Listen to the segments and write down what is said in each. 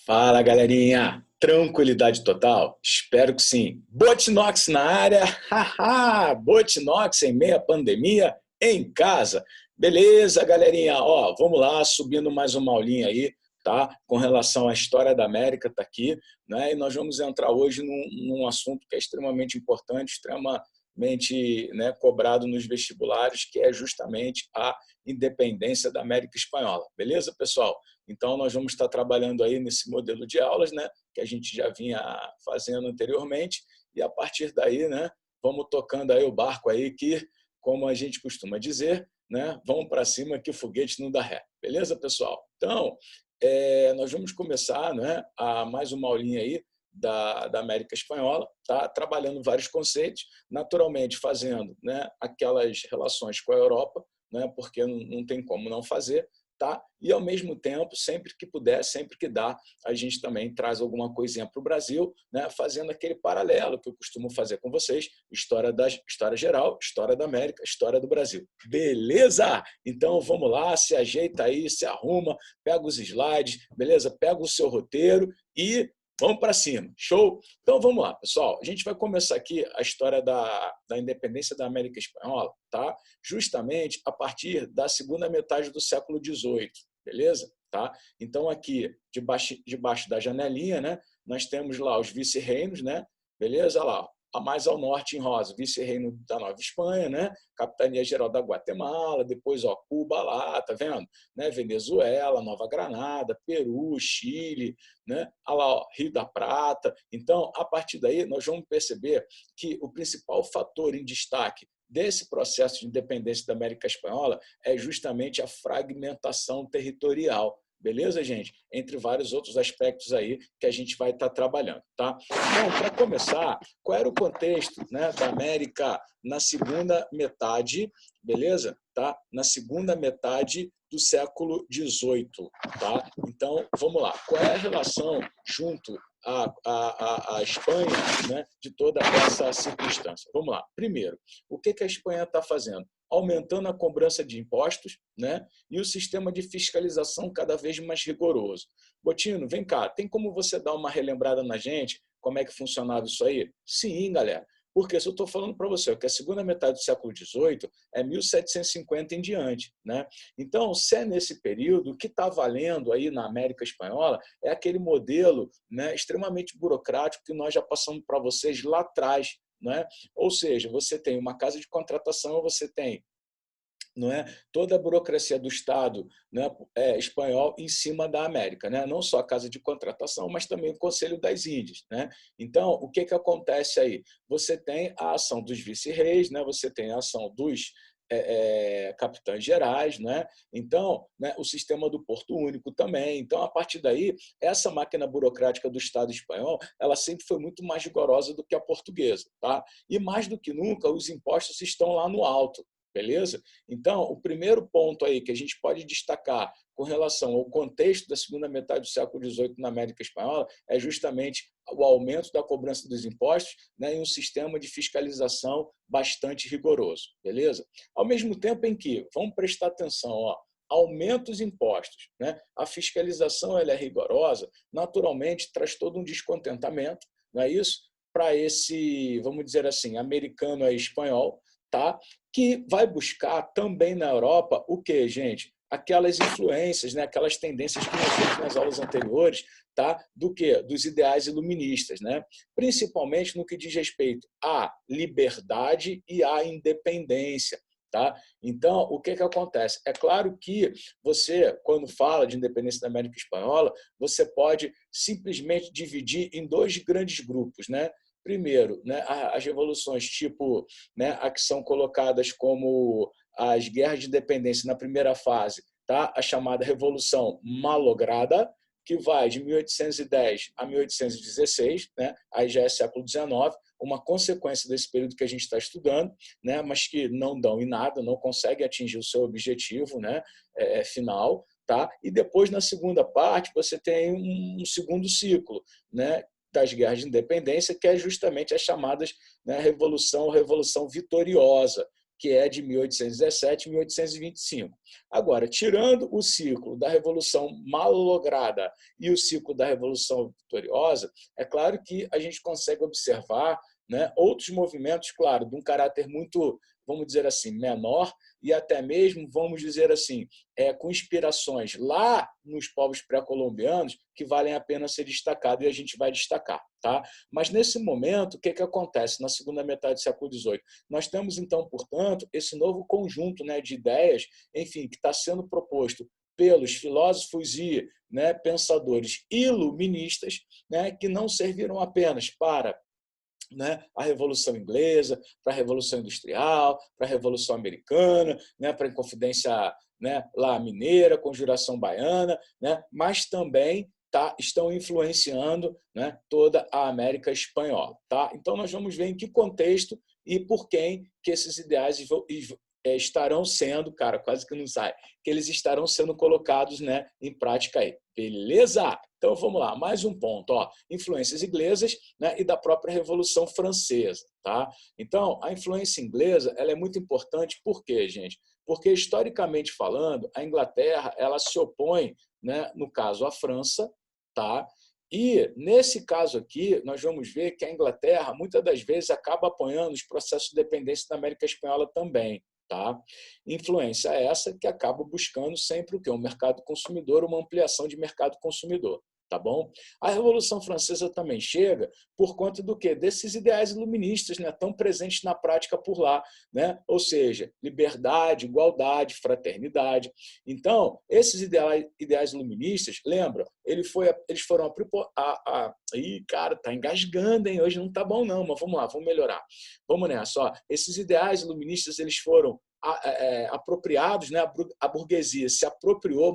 Fala, galerinha! Tranquilidade total? Espero que sim. Botinox na área, haha! Botinox em meia pandemia, em casa. Beleza, galerinha? Ó, vamos lá, subindo mais uma aulinha aí, tá? Com relação à história da América, tá aqui, né? E nós vamos entrar hoje num assunto que é extremamente importante, extremamente, né, cobrado nos vestibulares, que é justamente a independência da América Espanhola. Beleza, pessoal? Então, nós vamos estar trabalhando aí nesse modelo de aulas, né, que a gente já vinha fazendo anteriormente, e a partir daí, né, vamos tocando aí o barco aí que, como a gente costuma dizer, né, vamos para cima que o foguete não dá ré. Beleza, pessoal? Então, nós vamos começar, né, a mais uma aulinha aí da América Espanhola, tá? Trabalhando vários conceitos, naturalmente fazendo, né, aquelas relações com a Europa, né, porque não tem como não fazer, tá? E, ao mesmo tempo, sempre que puder, sempre que dá, a gente também traz alguma coisinha para o Brasil, né? Fazendo aquele paralelo que eu costumo fazer com vocês, história geral, história da América, história do Brasil. Beleza? Então, vamos lá, se ajeita aí, se arruma, pega os slides, beleza? Pega o seu roteiro e vamos para cima. Show? Então, vamos lá, pessoal. A gente vai começar aqui a história da independência da América Espanhola, tá? Justamente a partir da segunda metade do século XVIII, beleza? Tá? Então, aqui, debaixo da janelinha, né, nós temos lá os vice-reinos, né? Beleza? Lá, a mais ao norte, em rosa, vice-reino da Nova Espanha, né? Capitania-Geral da Guatemala, depois, ó, Cuba lá, tá vendo? Né? Venezuela, Nova Granada, Peru, Chile, né? Olha lá, ó, Rio da Prata. Então, a partir daí, nós vamos perceber que o principal fator em destaque desse processo de independência da América Espanhola é justamente a fragmentação territorial. Beleza, gente? Entre vários outros aspectos aí que a gente vai estar trabalhando, tá? Então, para começar, qual era o contexto, né, da América na segunda metade, beleza? Tá? Na segunda metade do século XVIII, tá? Então, vamos lá. Qual é a relação junto à Espanha, né, de toda essa circunstância? Vamos lá. Primeiro, o que a Espanha está fazendo? Aumentando a cobrança de impostos, né, e o sistema de fiscalização cada vez mais rigoroso. Botino, vem cá, tem como você dar uma relembrada na gente como é que funcionava isso aí? Sim, galera. Porque se eu estou falando para você que a segunda metade do século XVIII é 1750 em diante, né? Então, se é nesse período, o que está valendo aí na América Espanhola é aquele modelo, né, extremamente burocrático que nós já passamos para vocês lá atrás, né? Ou seja, você tem uma casa de contratação, você tem, não é, toda a burocracia do Estado, né, espanhol em cima da América, né? Não só a casa de contratação, mas também o Conselho das Índias, né? Então, o que acontece aí? Você tem a ação dos vice-reis, né? Você tem a ação dos capitães gerais, né? Então, né, o sistema do Porto Único também. Então, a partir daí, essa máquina burocrática do Estado espanhol, ela sempre foi muito mais rigorosa do que a portuguesa, tá? E mais do que nunca, os impostos estão lá no alto. Beleza? Então, o primeiro ponto aí que a gente pode destacar com relação ao contexto da segunda metade do século XVIII na América Espanhola é justamente o aumento da cobrança dos impostos, né, e um sistema de fiscalização bastante rigoroso. Beleza? Ao mesmo tempo em que, vamos prestar atenção, ó, aumenta os impostos, né? A fiscalização ela é rigorosa, naturalmente traz todo um descontentamento, não é isso? Para esse, vamos dizer assim, americano e espanhol, tá? Que vai buscar também na Europa o que, gente? Aquelas influências, né? Aquelas tendências que nós vimos nas aulas anteriores, tá? Do que? Dos ideais iluministas, né? Principalmente no que diz respeito à liberdade e à independência. Tá? Então, o que acontece? É claro que você, quando fala de independência da América Espanhola, você pode simplesmente dividir em dois grandes grupos, né? Primeiro, né, as revoluções tipo, né, a que são colocadas como as guerras de independência na primeira fase, tá? A chamada Revolução Malograda, que vai de 1810 a 1816, né? Aí já é século XIX, uma consequência desse período que a gente está estudando, né? Mas que não dão em nada, não conseguem atingir o seu objetivo, né? Final. Tá? E depois, na segunda parte, você tem um segundo ciclo, né, das guerras de independência, que é justamente as chamadas, né, Revolução Vitoriosa, que é de 1817 e 1825. Agora, tirando o ciclo da Revolução Mal-Lograda e o ciclo da Revolução Vitoriosa, é claro que a gente consegue observar, né, outros movimentos, claro, de um caráter muito, vamos dizer assim, menor e até mesmo, vamos dizer assim, com inspirações lá nos povos pré-colombianos que valem a pena ser destacados e a gente vai destacar. Tá? Mas, nesse momento, o que acontece na segunda metade do século XVIII? Nós temos, então, portanto, esse novo conjunto, né, de ideias, enfim, que está sendo proposto pelos filósofos e, né, pensadores iluministas, né, que não serviram apenas para, né, a Revolução Inglesa, para a Revolução Industrial, para a Revolução Americana, né, para a Inconfidência, né, lá mineira, Conjuração Baiana, né, mas também estão influenciando, né, toda a América Espanhola. Tá? Então, nós vamos ver em que contexto e por quem que esses ideais estarão sendo, cara, quase que não sai, que eles estarão sendo colocados, né, em prática aí. Beleza? Então, vamos lá, mais um ponto. Ó, influências inglesas, né, e da própria Revolução Francesa. Tá? Então, a influência inglesa ela é muito importante. Por quê, gente? Porque, historicamente falando, a Inglaterra ela se opõe, né, no caso, à França, tá? E, nesse caso aqui, nós vamos ver que a Inglaterra, muitas das vezes, acaba apoiando os processos de dependência da América Espanhola também. Tá? Influência essa que acaba buscando sempre o quê? Um mercado consumidor, uma ampliação de mercado consumidor. Tá bom? A Revolução Francesa também chega por conta do quê? Desses ideais iluministas, né, tão presentes na prática por lá, né? Ou seja, liberdade, igualdade, fraternidade. Então, esses ideais iluministas, lembra, eles foram Ih, cara, tá engasgando, hein? Hoje não tá bom não, mas vamos lá, vamos melhorar. Vamos nessa, ó. Esses ideais iluministas, eles foram apropriados, né? A burguesia se apropriou,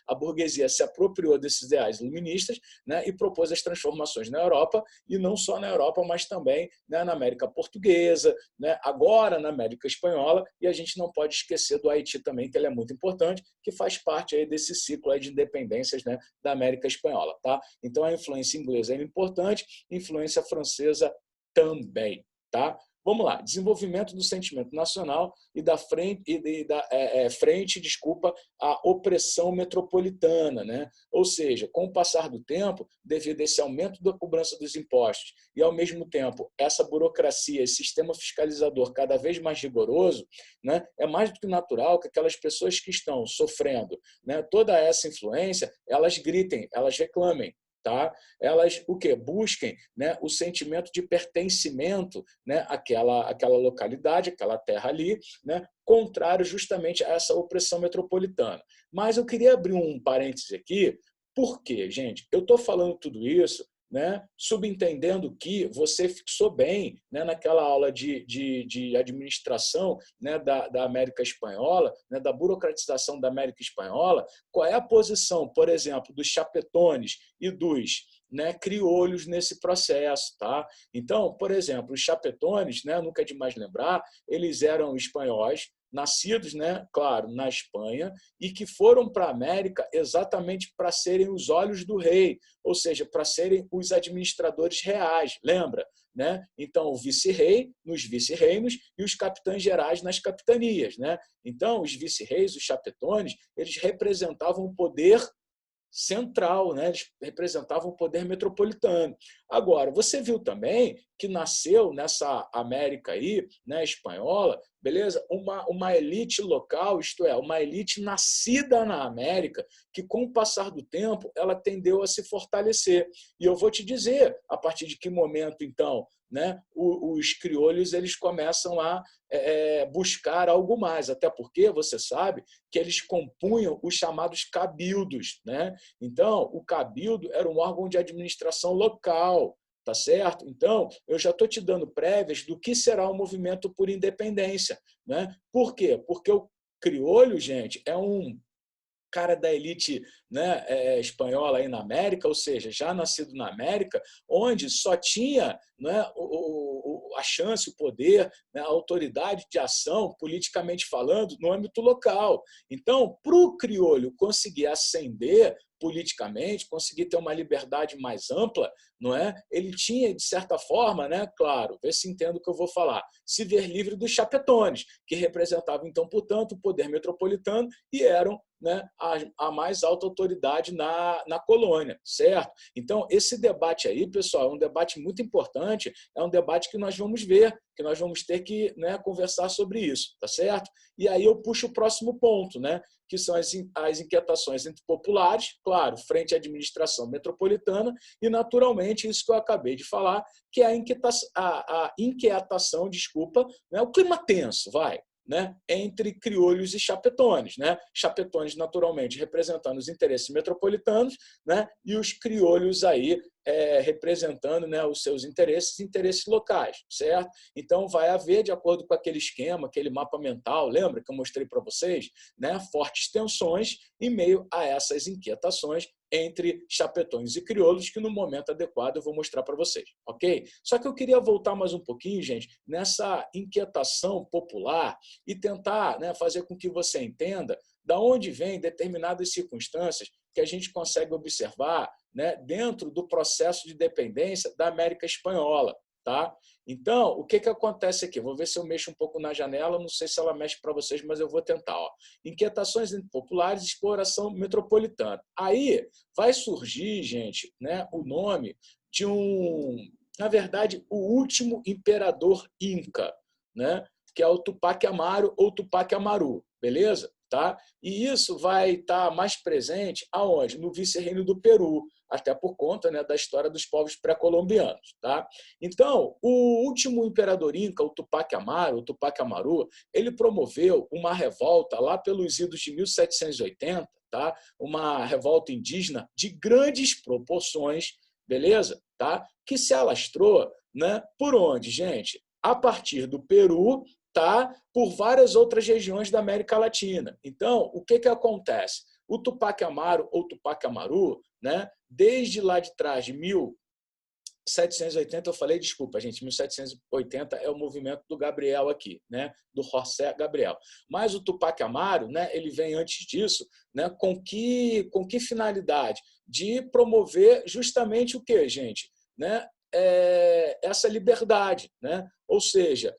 a burguesia se apropriou desses ideais iluministas, né? E propôs as transformações na Europa, e não só na Europa, mas também, né, na América Portuguesa, né? Agora na América Espanhola, e a gente não pode esquecer do Haiti também, que ele é muito importante, que faz parte aí desse ciclo aí de independências, né, da América Espanhola. Tá? Então, a influência inglesa é importante, influência francesa também. Tá? Vamos lá, desenvolvimento do sentimento nacional e da frente, desculpa, à opressão metropolitana, né? Ou seja, com o passar do tempo, devido a esse aumento da cobrança dos impostos e, ao mesmo tempo, essa burocracia, esse sistema fiscalizador cada vez mais rigoroso, né? É mais do que natural que aquelas pessoas que estão sofrendo, né, toda essa influência, elas gritem, elas reclamem. Tá? Elas o quê? Busquem, né, o sentimento de pertencimento, né, àquela localidade, aquela terra ali, né, contrário justamente a essa opressão metropolitana. Mas eu queria abrir um parêntese aqui, porque, gente, eu estou falando tudo isso, né, subentendendo que você fixou bem, né, naquela aula de administração, né, da América Espanhola, né, da burocratização da América Espanhola, qual é a posição, por exemplo, dos chapetones e dos, né, criolhos nesse processo. Tá? Então, por exemplo, os chapetones, né, nunca é demais lembrar, eles eram espanhóis, nascidos, né, claro, na Espanha, e que foram para a América exatamente para serem os olhos do rei, ou seja, para serem os administradores reais, lembra? Né? Então, o vice-rei nos vice-reinos e os capitães gerais nas capitanias. Né? Então, os vice-reis, os chapetones, eles representavam o poder central, né? Eles representavam o poder metropolitano. Agora, você viu também que nasceu nessa América aí, né, espanhola, beleza? Uma elite local, isto é, uma elite nascida na América, que com o passar do tempo ela tendeu a se fortalecer. E eu vou te dizer, a partir de que momento, então, né, os criolhos eles começam a buscar algo mais, até porque você sabe que eles compunham os chamados cabildos, né? Então, o cabildo era um órgão de administração local, tá certo? Então, eu já estou te dando prévias do que será o movimento por independência, né? Por quê? Porque o criolho, gente, é um cara da elite, né, espanhola aí na América, ou seja, já nascido na América, onde só tinha, né, a chance, o poder, né, a autoridade de ação, politicamente falando, no âmbito local. Então, para o criolho conseguir ascender, politicamente, conseguir ter uma liberdade mais ampla, não é? Ele tinha, de certa forma, né, claro, vê se entendo o que eu vou falar, se ver livre dos chapetones, que representavam, então, portanto, o poder metropolitano e eram, né, a mais alta autoridade na colônia, certo? Então, esse debate aí, pessoal, é um debate muito importante, é um debate que nós vamos ver, que nós vamos ter que, né, conversar sobre isso, tá certo? E aí eu puxo o próximo ponto, né, que são as inquietações entre populares, claro, frente à administração metropolitana, e, naturalmente, isso que eu acabei de falar, que é a inquietação, desculpa, né, o clima tenso, vai, né, entre crioulos e chapetones, né? Chapetones, naturalmente, representando os interesses metropolitanos, né, e os crioulos aí representando, né, os seus interesses locais, certo? Então, vai haver, de acordo com aquele esquema, aquele mapa mental, lembra que eu mostrei para vocês, né, fortes tensões em meio a essas inquietações entre chapetões e crioulos, que no momento adequado eu vou mostrar para vocês, ok? Só que eu queria voltar mais um pouquinho, gente, nessa inquietação popular e tentar, né, fazer com que você entenda da onde vem determinadas circunstâncias que a gente consegue observar, né, dentro do processo de dependência da América Espanhola. Tá? Então, o que acontece aqui? Vou ver se eu mexo um pouco na janela, não sei se ela mexe para vocês, mas eu vou tentar. Ó. Inquietações populares e exploração metropolitana. Aí vai surgir, gente, né, o nome de na verdade, o último imperador inca, né, que é o Tupac Amaru ou Tupac Amaru, beleza? Tá? E isso vai estar mais presente aonde? No vice-reino do Peru, até por conta, né, da história dos povos pré-colombianos. Tá? Então, o último imperador inca, o Tupac Amaru, o Tupac Amaru, ele promoveu uma revolta lá pelos idos de 1780, tá? Uma revolta indígena de grandes proporções, beleza? Tá? Que se alastrou, né, por onde, gente? A partir do Peru, tá? Por várias outras regiões da América Latina. Então, o que acontece? O Tupac Amaru ou Tupac Amaru, né, desde lá de trás de 1780, eu falei, desculpa, gente, 1780 é o movimento do Gabriel aqui, né, do José Gabriel. Mas o Tupac Amaru, né, ele vem antes disso, né, com que finalidade? De promover justamente o quê, gente? Né, essa liberdade, né? Ou seja,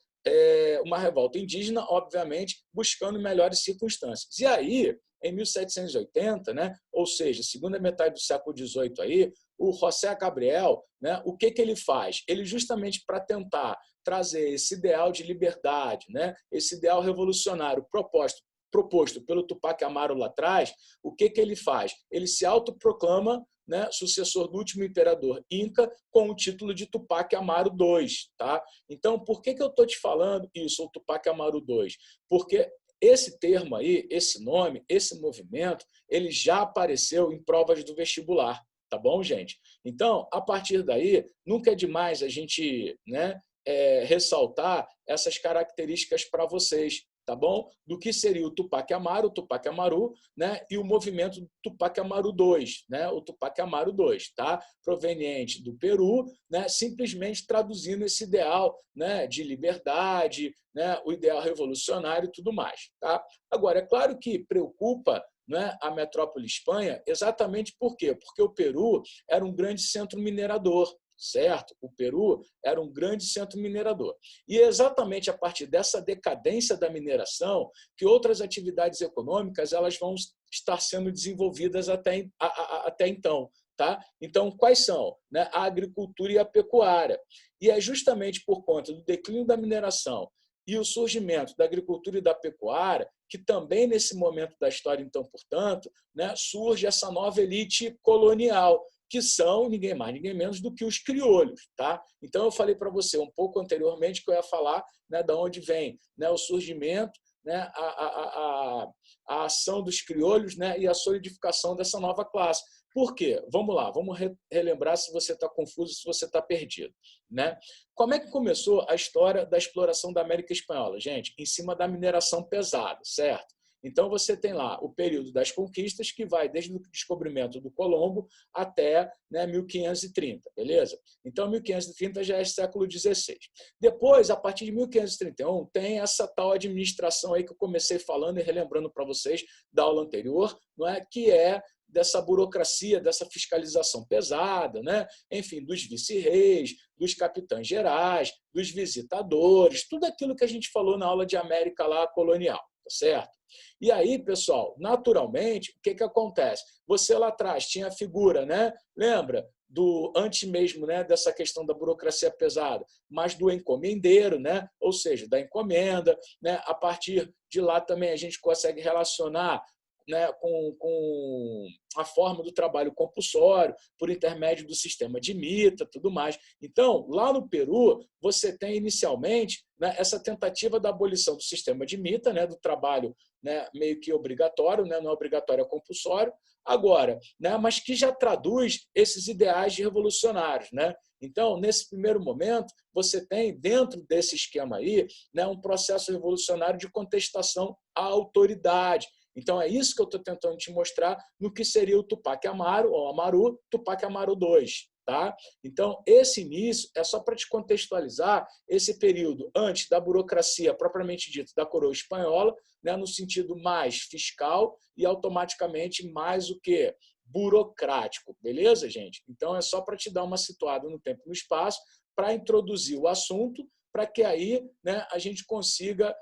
uma revolta indígena, obviamente, buscando melhores circunstâncias. E aí, em 1780, né, ou seja, segunda metade do século XVIII, aí, o José Gabriel, né, o que ele faz? Ele, justamente para tentar trazer esse ideal de liberdade, né, esse ideal revolucionário proposto pelo Tupac Amaru lá atrás, o que ele faz? Ele se autoproclama, né, sucessor do último imperador inca, com o título de Tupac Amaru II. Tá? Então, por que eu estou te falando isso, o Tupac Amaru II? Porque esse termo aí, esse nome, esse movimento, ele já apareceu em provas do vestibular. Tá bom, gente? Então, a partir daí, nunca é demais a gente, né, ressaltar essas características para vocês, tá bom? Do que seria o Tupac Amaru, né, e o movimento Tupac Amaru II, né, o Tupac Amaru II, tá? Proveniente do Peru, né, simplesmente traduzindo esse ideal, né, de liberdade, né, o ideal revolucionário e tudo mais, tá? Agora, é claro que preocupa, né, a metrópole Espanha, exatamente por quê? Porque o Peru era um grande centro minerador, certo? O Peru era um grande centro minerador. E é exatamente a partir dessa decadência da mineração que outras atividades econômicas elas vão estar sendo desenvolvidas até então. Tá? Então, quais são? Né? A agricultura e a pecuária. E é justamente por conta do declínio da mineração e o surgimento da agricultura e da pecuária que também, nesse momento da história, então, portanto, né, surge essa nova elite colonial, que são ninguém mais, ninguém menos do que os crioulos. Tá? Então, eu falei para você um pouco anteriormente que eu ia falar, né, de onde vem, né, o surgimento, né, a ação dos crioulos, né, e a solidificação dessa nova classe. Por quê? Vamos lá, vamos relembrar se você está confuso, se você está perdido. Né? Como é que começou a história da exploração da América Espanhola? Gente, em cima da mineração pesada, certo? Então, você tem lá o período das conquistas, que vai desde o descobrimento do Colombo até, né, 1530, beleza? Então, 1530 já é século XVI. Depois, a partir de 1531, tem essa tal administração aí que eu comecei falando e relembrando para vocês da aula anterior, não é? Que é dessa burocracia, dessa fiscalização pesada, né? Enfim, dos vice-reis, dos capitães gerais, dos visitadores, tudo aquilo que a gente falou na aula de América lá colonial, tá certo? E aí, pessoal, naturalmente, o que acontece? Você lá atrás tinha a figura, né? Lembra? Antes mesmo, né, dessa questão da burocracia pesada, mas do encomendeiro, né? Ou seja, da encomenda, né? A partir de lá também a gente consegue relacionar, né, com a forma do trabalho compulsório, por intermédio do sistema de mita, tudo mais. Então, lá no Peru, você tem inicialmente, né, essa tentativa da abolição do sistema de mita, né, do trabalho, né, meio que obrigatório, né, não é obrigatório, é compulsório, agora, né, mas que já traduz esses ideais de revolucionários, né? Então, nesse primeiro momento, você tem, dentro desse esquema aí, né, um processo revolucionário de contestação à autoridade. Então, é isso que eu estou tentando te mostrar no que seria o Tupac Amaru, ou Amaru, Tupac Amaru II. Tá? Então, esse início é só para te contextualizar esse período antes da burocracia propriamente dita da coroa espanhola, né, no sentido mais fiscal e automaticamente mais o quê? Burocrático, beleza, gente? Então, é só para te dar uma situada no tempo e no espaço, para introduzir o assunto, para que aí, né, a gente consiga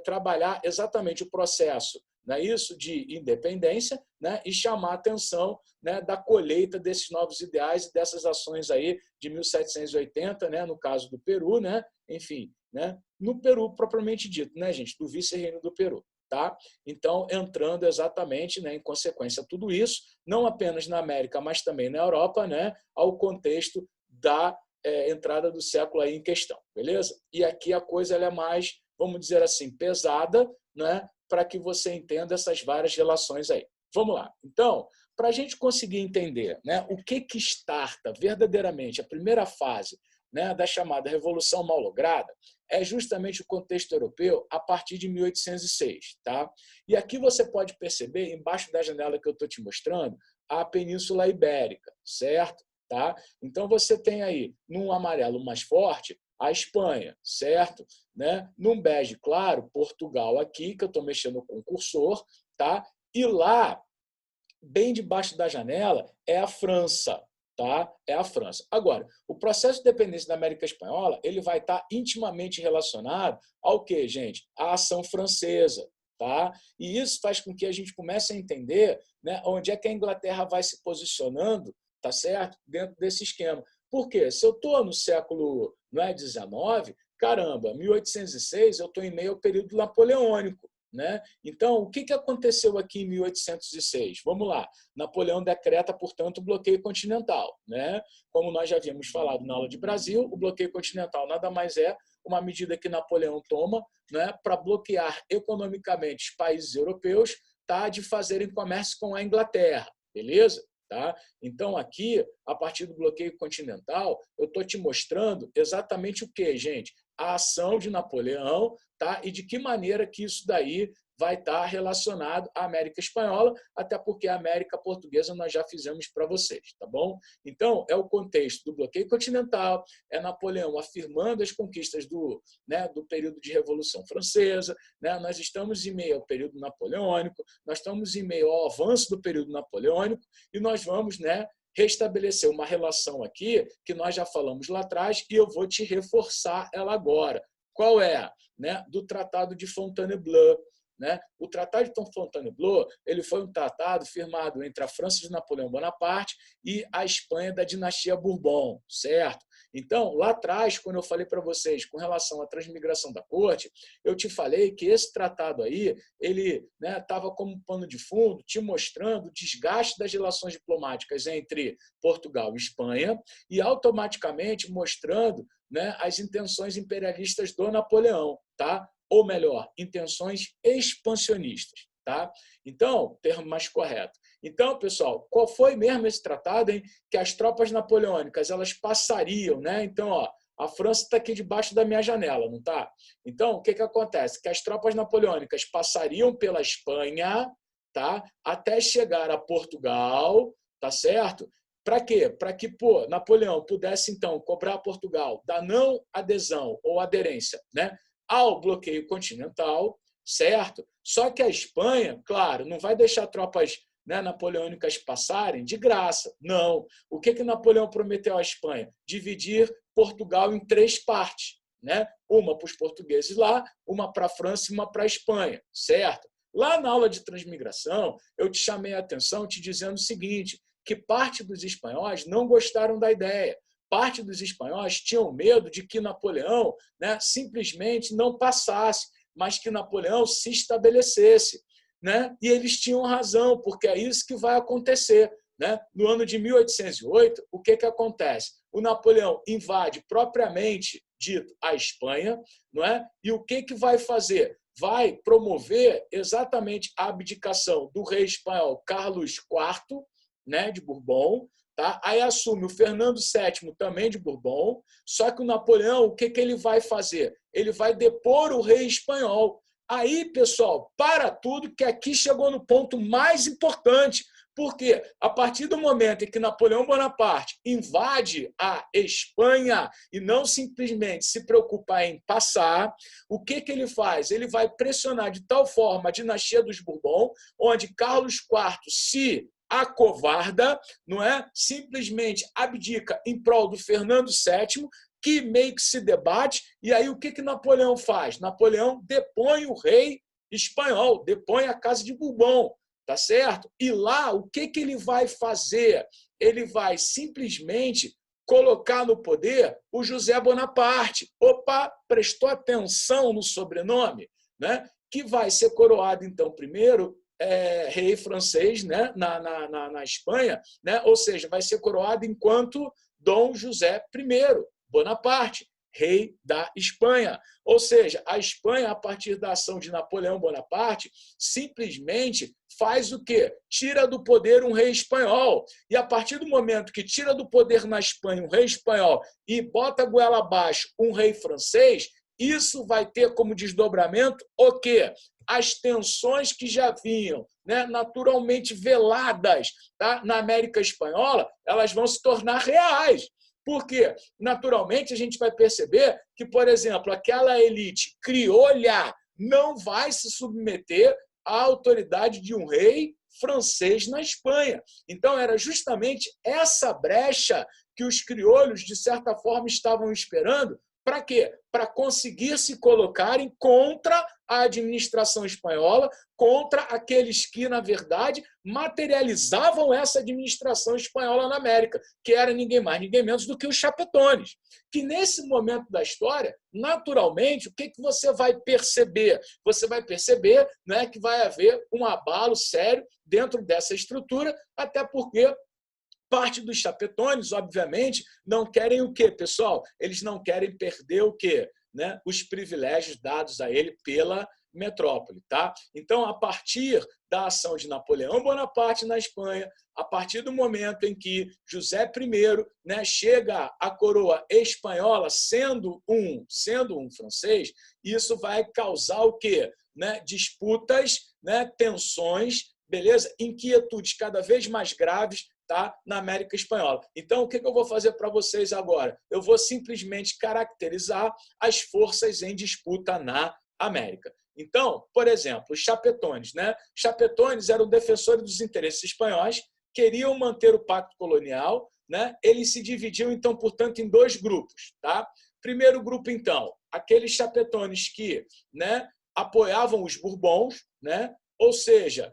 trabalhar exatamente o processo, não é isso, de independência, né, e chamar a atenção, né, da colheita desses novos ideais e dessas ações aí de 1780, né, no caso do Peru, né, enfim, né, no Peru propriamente dito, né, gente, do vice-reino do Peru. Tá? Então, entrando exatamente, né, em consequência a tudo isso, não apenas na América, mas também na Europa, né, ao contexto da entrada do século aí em questão, beleza? E aqui a coisa ela é mais, vamos dizer assim, pesada, né, para que você entenda essas várias relações aí. Vamos lá. Então, para a gente conseguir entender, né, o que starta verdadeiramente a primeira fase, né, da chamada Revolução Mal-Lograda, é justamente o contexto europeu a partir de 1806. Tá? E aqui você pode perceber, embaixo da janela que eu estou te mostrando, a Península Ibérica, certo? Tá? Então, você tem aí, num amarelo mais forte, a Espanha, certo? Né? Num bege claro, Portugal aqui, que eu estou mexendo com o cursor, tá? E lá, bem debaixo da janela, é a França, tá? É a França. Agora, o processo de dependência da América Espanhola, ele vai estar intimamente relacionado ao quê, gente? À ação francesa, tá? E isso faz com que a gente comece a entender, né, onde é que a Inglaterra vai se posicionando, tá certo? Dentro desse esquema. Por quê? Se eu estou no século, não é, 19, caramba, 1806 eu estou em meio ao período napoleônico. Né? Então, o que aconteceu aqui em 1806? Vamos lá. Napoleão decreta, portanto, o bloqueio continental. Né? Como nós já havíamos falado na aula de Brasil, o bloqueio continental nada mais é uma medida que Napoleão toma, né, para bloquear economicamente os países europeus, tá, de fazerem comércio com a Inglaterra. Beleza? Tá? Então, aqui, a partir do bloqueio continental, eu estou te mostrando exatamente o que, gente? A ação de Napoleão, tá? E de que maneira que isso daí vai estar relacionado à América Espanhola, até porque a América Portuguesa nós já fizemos para vocês, tá bom? Então, é o contexto do bloqueio continental, é Napoleão afirmando as conquistas do período de Revolução Francesa, né? Nós estamos em meio ao período napoleônico, nós estamos em meio ao avanço do período napoleônico, e nós vamos, né, restabelecer uma relação aqui que nós já falamos lá atrás e eu vou te reforçar ela agora. Qual é? Né? Do Tratado de Fontainebleau. Né? O Tratado de Fontainebleau ele foi um tratado firmado entre a França de Napoleão Bonaparte e a Espanha da dinastia Bourbon, certo? Então, lá atrás, quando eu falei para vocês com relação à transmigração da corte, eu te falei que esse tratado aí, ele estava, né, como pano de fundo, te mostrando o desgaste das relações diplomáticas entre Portugal e Espanha e automaticamente mostrando, né, as intenções imperialistas do Napoleão, tá? Ou melhor, intenções expansionistas. Tá? Então, termo mais correto. Então, pessoal, qual foi mesmo esse tratado, hein? Que as tropas napoleônicas elas passariam, né? Então, ó, a França está aqui debaixo da minha janela, não está? Então, o que acontece? Que as tropas napoleônicas passariam pela Espanha, tá? Até chegar a Portugal, tá certo? Para quê? Para que Napoleão pudesse, então, cobrar a Portugal da não adesão ou aderência, né, ao bloqueio continental, certo? Só que a Espanha, claro, não vai deixar tropas né, napoleônicas passarem de graça. Não. O que Napoleão prometeu à Espanha? Dividir Portugal em 3 partes, né? Uma para os portugueses lá, uma para a França e uma para a Espanha, certo? Lá na aula de transmigração, eu te chamei a atenção te dizendo o seguinte, que parte dos espanhóis não gostaram da ideia. Parte dos espanhóis tinham medo de que Napoleão, né, simplesmente não passasse, mas que Napoleão se estabelecesse, né? E eles tinham razão, porque é isso que vai acontecer, né? No ano de 1808, o que acontece? O Napoleão invade propriamente dito a Espanha, não é? E o que vai fazer? Vai promover exatamente a abdicação do rei espanhol Carlos IV, né, de Bourbon, tá? Aí assume o Fernando VII, também de Bourbon, só que o Napoleão, o que ele vai fazer? Ele vai depor o rei espanhol. Aí, pessoal, para tudo, que aqui chegou no ponto mais importante, porque a partir do momento em que Napoleão Bonaparte invade a Espanha e não simplesmente se preocupar em passar, o que ele faz? Ele vai pressionar de tal forma a dinastia dos Bourbon, onde Carlos IV se acovarda, não é? Simplesmente abdica em prol do Fernando VII, que meio que se debate, e aí o que Napoleão faz? Napoleão depõe o rei espanhol, depõe a Casa de Bourbon, tá certo? E lá, o que ele vai fazer? Ele vai simplesmente colocar no poder o José Bonaparte. Opa, prestou atenção no sobrenome? Né? Que vai ser coroado, então, primeiro, rei francês, né? na Espanha, né? Ou seja, vai ser coroado enquanto Dom José I Bonaparte, rei da Espanha. Ou seja, a Espanha, a partir da ação de Napoleão Bonaparte, simplesmente faz o quê? Tira do poder um rei espanhol. E a partir do momento que tira do poder na Espanha um rei espanhol e bota a goela abaixo um rei francês, isso vai ter como desdobramento o quê? As tensões que já vinham, né, naturalmente veladas, tá, na América Espanhola, elas vão se tornar reais. Porque, naturalmente, a gente vai perceber que, por exemplo, aquela elite criolha não vai se submeter à autoridade de um rei francês na Espanha. Então, era justamente essa brecha que os crioulos, de certa forma, estavam esperando. Para quê? Para conseguir se colocarem contra a administração espanhola, contra aqueles que, na verdade, materializavam essa administração espanhola na América, que era ninguém mais, ninguém menos do que os chapetones. Que, nesse momento da história, naturalmente, o que você vai perceber? Você vai perceber, né, que vai haver um abalo sério dentro dessa estrutura, até porque parte dos chapetones, obviamente, não querem o quê, pessoal? Eles não querem perder o quê? Né? Os privilégios dados a ele pela metrópole. Tá? Então, a partir da ação de Napoleão Bonaparte na Espanha, a partir do momento em que José I, né, chega à coroa espanhola sendo um francês, isso vai causar o quê? Né? Disputas, né, tensões, beleza? Inquietudes cada vez mais graves, tá, na América Espanhola. Então, o que eu vou fazer para vocês agora? Eu vou simplesmente caracterizar as forças em disputa na América. Então, por exemplo, os chapetones, né? Chapetones eram defensores dos interesses espanhóis, queriam manter o pacto colonial, né? Eles se dividiam, então, portanto, em 2 grupos, tá? Primeiro grupo, então, aqueles chapetones que, né, apoiavam os Bourbons, né? Ou seja,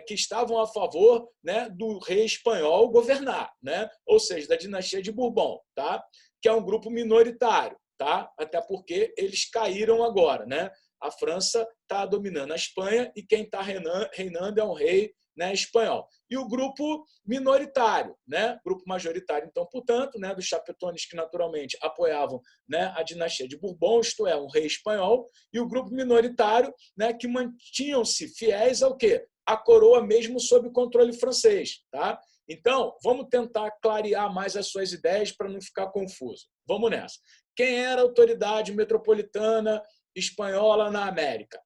que estavam a favor, né, do rei espanhol governar, né? Ou seja, da dinastia de Bourbon, tá? Que é um grupo minoritário, tá? Até porque eles caíram agora, né? A França está dominando a Espanha e quem está reinando é um rei, né, espanhol. E o grupo minoritário, né? Grupo majoritário, então, portanto, né, dos chapetones que naturalmente apoiavam, né, a dinastia de Bourbon, isto é, um rei espanhol, e o grupo minoritário, né, que mantinham-se fiéis ao quê? A coroa mesmo sob controle francês, tá? Então, vamos tentar clarear mais as suas ideias para não ficar confuso. Vamos nessa. Quem era a autoridade metropolitana espanhola na América?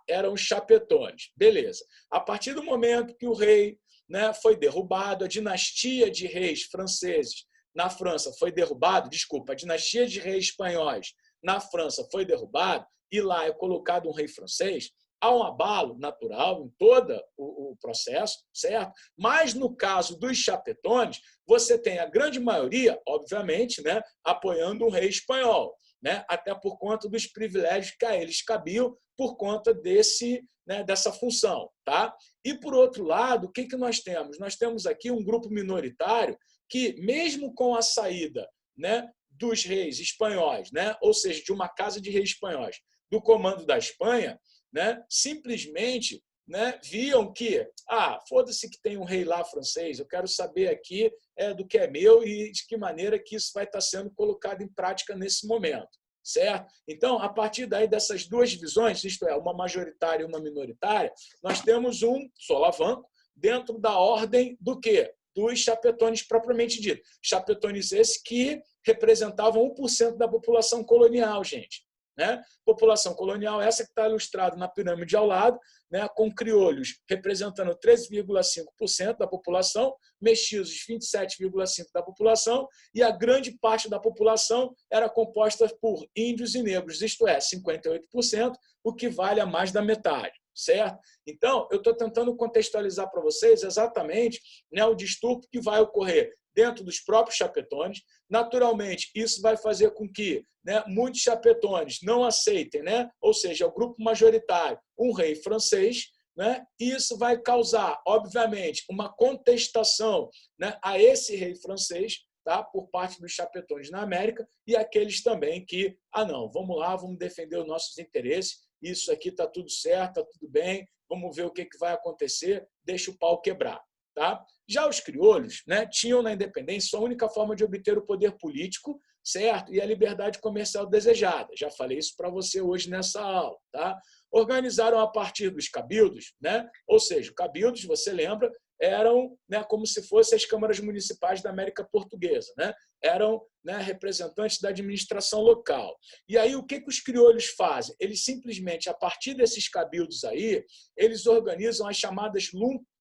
Eram os chapetones. Beleza. A partir do momento que o rei, né, foi derrubado, a dinastia de reis franceses na França foi derrubada, a dinastia de reis espanhóis na França foi derrubada, e lá é colocado um rei francês, há um abalo natural em todo o processo, certo? Mas, no caso dos chapetones, você tem a grande maioria, obviamente, né, apoiando um rei espanhol, né, até por conta dos privilégios que a eles cabiam por conta dessa função. Tá? E, por outro lado, o que nós temos? Nós temos aqui um grupo minoritário que, mesmo com a saída, né, dos reis espanhóis, né, ou seja, de uma casa de reis espanhóis, do comando da Espanha, né, simplesmente, né, viam que, foda-se que tem um rei lá francês, eu quero saber aqui do que é meu e de que maneira que isso vai estar sendo colocado em prática nesse momento. Certo? Então, a partir daí dessas duas divisões, isto é, uma majoritária e uma minoritária, nós temos um solavanco dentro da ordem do quê? Dos chapetones propriamente dito. Chapetones esses que representavam 1% da população colonial, gente. Né? População colonial essa que está ilustrada na pirâmide ao lado, né, com crioulos representando 13,5% da população, mestiços 27,5% da população, e a grande parte da população era composta por índios e negros, isto é, 58%, o que vale a mais da metade. Certo? Então, eu estou tentando contextualizar para vocês exatamente, né, o distúrbio que vai ocorrer dentro dos próprios chapetones. Naturalmente, isso vai fazer com que, né, muitos chapetones não aceitem, né, ou seja, o grupo majoritário, um rei francês, né, e isso vai causar, obviamente, uma contestação, né, a esse rei francês, tá, por parte dos chapetones na América e aqueles também que, não, vamos lá, vamos defender os nossos interesses, isso aqui está tudo certo, está tudo bem, vamos ver o que vai acontecer, deixa o pau quebrar. Tá? Já os crioulos, né, tinham na independência sua única forma de obter o poder político, certo? E a liberdade comercial desejada. Já falei isso para você hoje nessa aula. Tá? Organizaram a partir dos cabildos, né? Ou seja, cabildos, você lembra, eram, né, como se fossem as câmaras municipais da América Portuguesa. Né? Eram, né, representantes da administração local. E aí, o que os crioulos fazem? Eles simplesmente, a partir desses cabildos aí, eles organizam as chamadas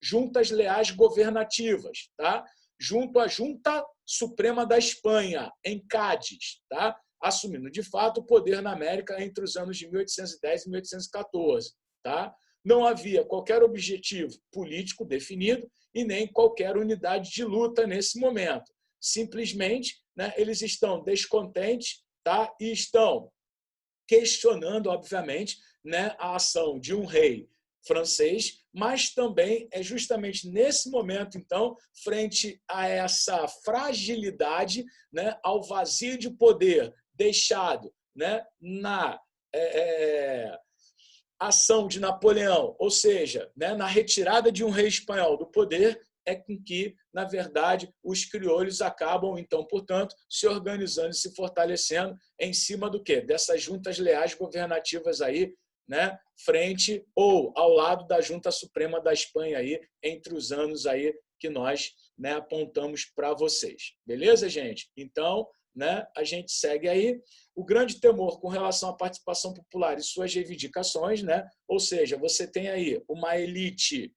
juntas leais governativas, tá? Junto à Junta Suprema da Espanha, em Cádiz, tá? Assumindo, de fato, o poder na América entre os anos de 1810 e 1814. Tá? Não havia qualquer objetivo político definido e nem qualquer unidade de luta nesse momento. Simplesmente, né, eles estão descontentes, tá? E estão questionando, obviamente, né, a ação de um rei francês, mas também é justamente nesse momento, então, frente a essa fragilidade, né, ao vazio de poder deixado, né, na ação de Napoleão, ou seja, né, na retirada de um rei espanhol do poder, é com que, na verdade, os crioulos acabam, então, portanto, se organizando e se fortalecendo em cima do quê? Dessas juntas leais governativas aí, né, frente ou ao lado da Junta Suprema da Espanha aí, entre os anos aí que nós, né, apontamos para vocês. Beleza, gente? Então, né, a gente segue aí. O grande temor com relação à participação popular e suas reivindicações, né, ou seja, você tem aí uma elite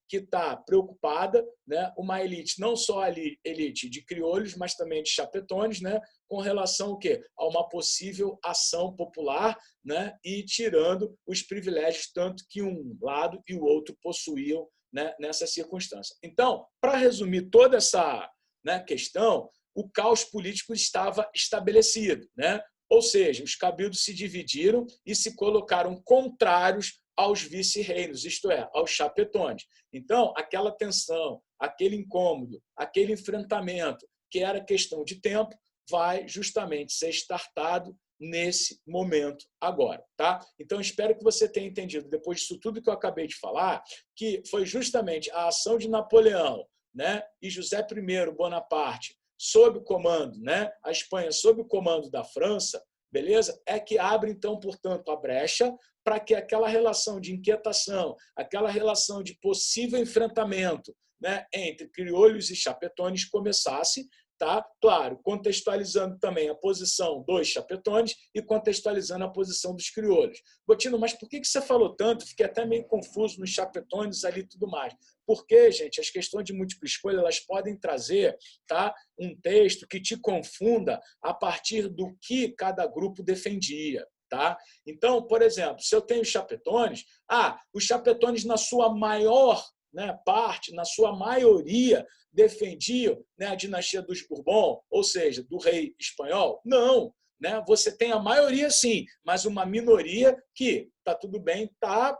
que está preocupada, né? Uma elite, não só a elite de crioulos, mas também de chapetones, né? Com relação ao quê? A uma possível ação popular, né? E tirando os privilégios, tanto que um lado e o outro possuíam, né, nessa circunstância. Então, para resumir toda essa, né, questão, o caos político estava estabelecido, né? Ou seja, os cabildos se dividiram e se colocaram contrários aos vice-reinos, isto é, aos chapetones. Então, aquela tensão, aquele incômodo, aquele enfrentamento, que era questão de tempo, vai justamente ser startado nesse momento agora. Tá? Então, espero que você tenha entendido, depois disso tudo que eu acabei de falar, que foi justamente a ação de Napoleão, né, e José I Bonaparte, sob o comando, né, a Espanha sob o comando da França, beleza? É que abre, então, portanto, a brecha para que aquela relação de inquietação, aquela relação de possível enfrentamento, né, entre crioulos e chapetones começasse, tá? Claro, contextualizando também a posição dos chapetones e contextualizando a posição dos crioulos. Botino, mas por que você falou tanto? Fiquei até meio confuso nos chapetones ali e tudo mais. Porque, gente, as questões de múltipla escolha elas podem trazer, tá, um texto que te confunda a partir do que cada grupo defendia. tá? Então, por exemplo, se eu tenho chapetones, os chapetones na sua maior, né, parte, na sua maioria, defendiam, né, a dinastia dos Bourbon, ou seja, do rei espanhol? Não, né? Você tem a maioria sim, mas uma minoria que tá tudo bem, tá,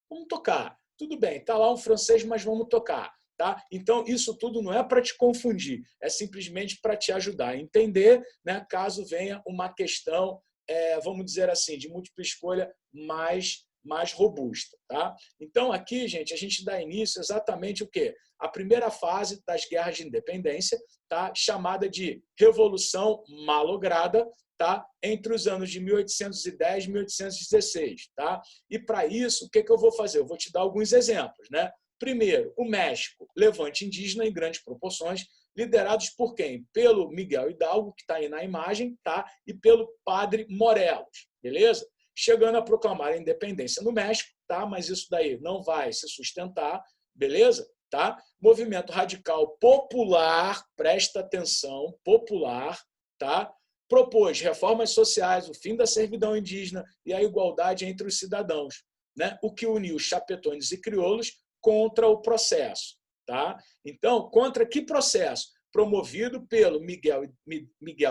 vamos tocar. Tudo bem, está lá um francês, mas vamos tocar. Tá? Então, isso tudo não é para te confundir, é simplesmente para te ajudar a entender, né, caso venha uma questão, vamos dizer assim, de múltipla escolha mais robusta. Tá? Então, aqui, gente, a gente dá início exatamente o quê? A primeira fase das guerras de independência, tá? Chamada de Revolução Malograda, tá? Entre os anos de 1810 e 1816. Tá? E, para isso, o que eu vou fazer? Eu vou te dar alguns exemplos. Né? Primeiro, o México, levante indígena em grandes proporções, liderados por quem? Pelo Miguel Hidalgo, que está aí na imagem, tá? E pelo padre Morelos, beleza? Chegando a proclamar a independência no México, tá? Mas isso daí não vai se sustentar, beleza? Tá? Movimento radical popular, presta atenção, popular, tá? Propôs reformas sociais, o fim da servidão indígena e a igualdade entre os cidadãos, né? O que uniu chapetones e crioulos contra o processo. Tá? Então, contra que processo? Promovido pelo Miguel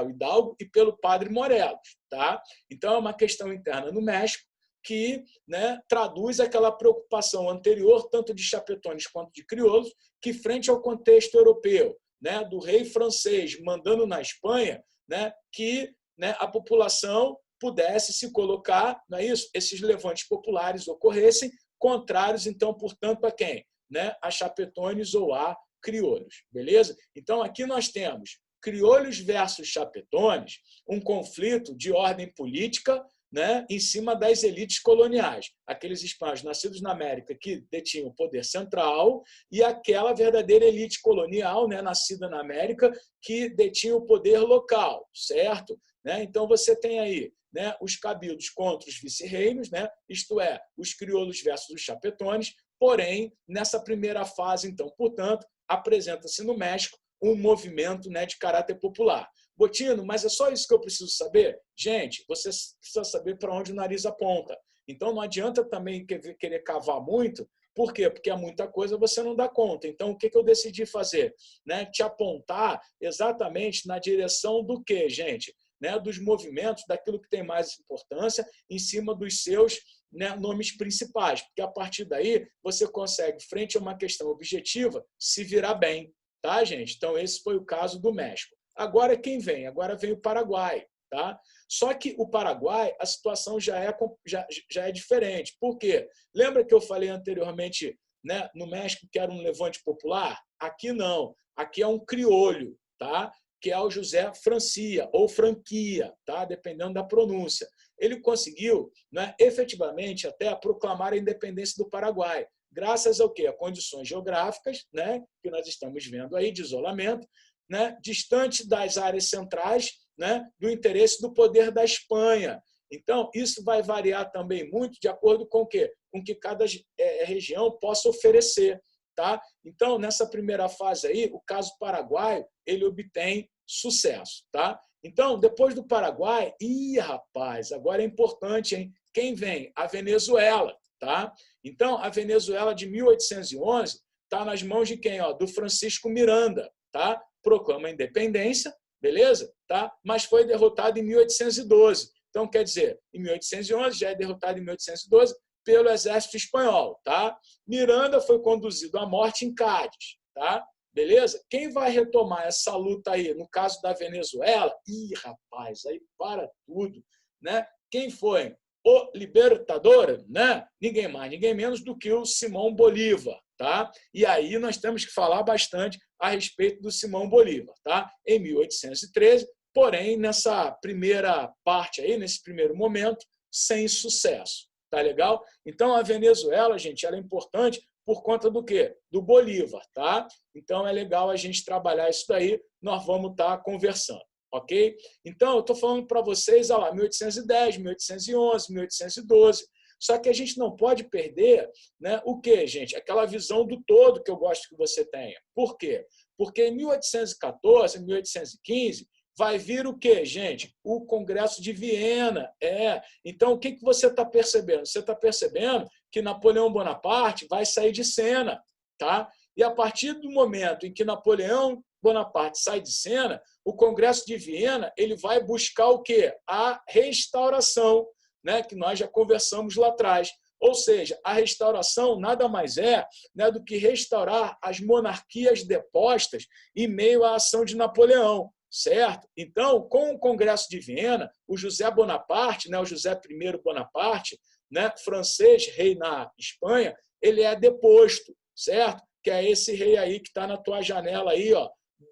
Hidalgo e pelo padre Morelos. Tá? Então, é uma questão interna no México que, né, traduz aquela preocupação anterior, tanto de chapetones quanto de crioulos, que, frente ao contexto europeu, né, do rei francês mandando na Espanha, né, que, né, a população pudesse se colocar, não é isso? Esses levantes populares ocorressem, contrários, então, portanto, a quem? Né? A chapetones ou a crioulos. Beleza? Então, aqui nós temos crioulos versus chapetones, um conflito de ordem política, né, em cima das elites coloniais. Aqueles espanhóis nascidos na América que detinham o poder central e aquela verdadeira elite colonial, né, nascida na América, que detinha o poder local, certo? Né? Então, você tem aí, né, os cabildos contra os vice-reinos, né, isto é, os crioulos versus os chapetones, porém, nessa primeira fase, então, portanto, apresenta-se no México um movimento, né, de caráter popular. Botino, mas é só isso que eu preciso saber? Gente, você precisa saber para onde o nariz aponta. Então, não adianta também querer cavar muito. Por quê? Porque há muita coisa você não dá conta. Então, o que eu decidi fazer? Né? Te apontar exatamente na direção do quê, gente? Né? Dos movimentos, daquilo que tem mais importância, em cima dos seus, né, nomes principais. Porque, a partir daí, você consegue, frente a uma questão objetiva, se virar bem. Tá, gente? Então, esse foi o caso do México. Agora, quem vem? Agora vem o Paraguai. Tá? Só que o Paraguai, a situação já é diferente. Por quê? Lembra que eu falei anteriormente, né, no México que era um levante popular? Aqui não. Aqui é um criolho, tá? Que é o José Francia, ou Franquia, tá? Dependendo da pronúncia. Ele conseguiu, né, efetivamente até proclamar a independência do Paraguai. Graças ao quê? A condições geográficas, né, que nós estamos vendo aí, de isolamento, né, distante das áreas centrais, né, do interesse do poder da Espanha. Então, isso vai variar também muito de acordo com o quê? Com que cada região possa oferecer. Tá? Então, nessa primeira fase aí, o caso paraguaio, ele obtém sucesso. Tá? Então, depois do Paraguai, rapaz, agora é importante, hein? Quem vem? A Venezuela. Tá? Então, a Venezuela de 1811 está nas mãos de quem? Ó, do Francisco Miranda. Tá? Proclama a independência, beleza? Tá? Mas foi derrotado em 1812. Então, quer dizer, em 1811, já é derrotado em 1812 pelo exército espanhol. Tá? Miranda foi conduzido à morte em Cádiz. Tá? Beleza? Quem vai retomar essa luta aí, no caso da Venezuela? Rapaz, aí para tudo. Né? Quem foi? O libertador, né? Ninguém mais, ninguém menos do que o Simão Bolívar. Tá? E aí nós temos que falar bastante a respeito do Simão Bolívar. Tá? Em 1813, porém, nessa primeira parte, aí, nesse primeiro momento, sem sucesso. Tá legal? Então, a Venezuela, gente, ela é importante por conta do quê? Do Bolívar. Tá? Então, é legal a gente trabalhar isso daí, nós vamos estar conversando. Ok? Então, eu estou falando para vocês, olha lá, 1810, 1811, 1812. Só que a gente não pode perder, né, o quê, gente? Aquela visão do todo que eu gosto que você tenha. Por quê? Porque em 1814, 1815, vai vir o quê, gente? O Congresso de Viena. Então, o que você está percebendo? Você está percebendo que Napoleão Bonaparte vai sair de cena, tá? E a partir do momento em que Napoleão Bonaparte sai de cena, o Congresso de Viena ele vai buscar o quê? A restauração, né, que nós já conversamos lá atrás. Ou seja, a restauração nada mais é, né, do que restaurar as monarquias depostas em meio à ação de Napoleão, certo? Então, com o Congresso de Viena, o José Bonaparte, né, o José I Bonaparte, né, francês, rei na Espanha, ele é deposto, certo? Que é esse rei aí que está na tua janela aí, ó,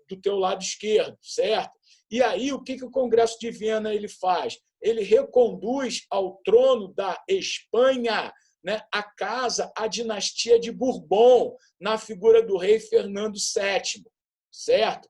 do teu lado esquerdo, certo? E aí, o que o Congresso de Viena ele faz? Ele reconduz ao trono da Espanha, né, a dinastia de Bourbon, na figura do rei Fernando VII, certo?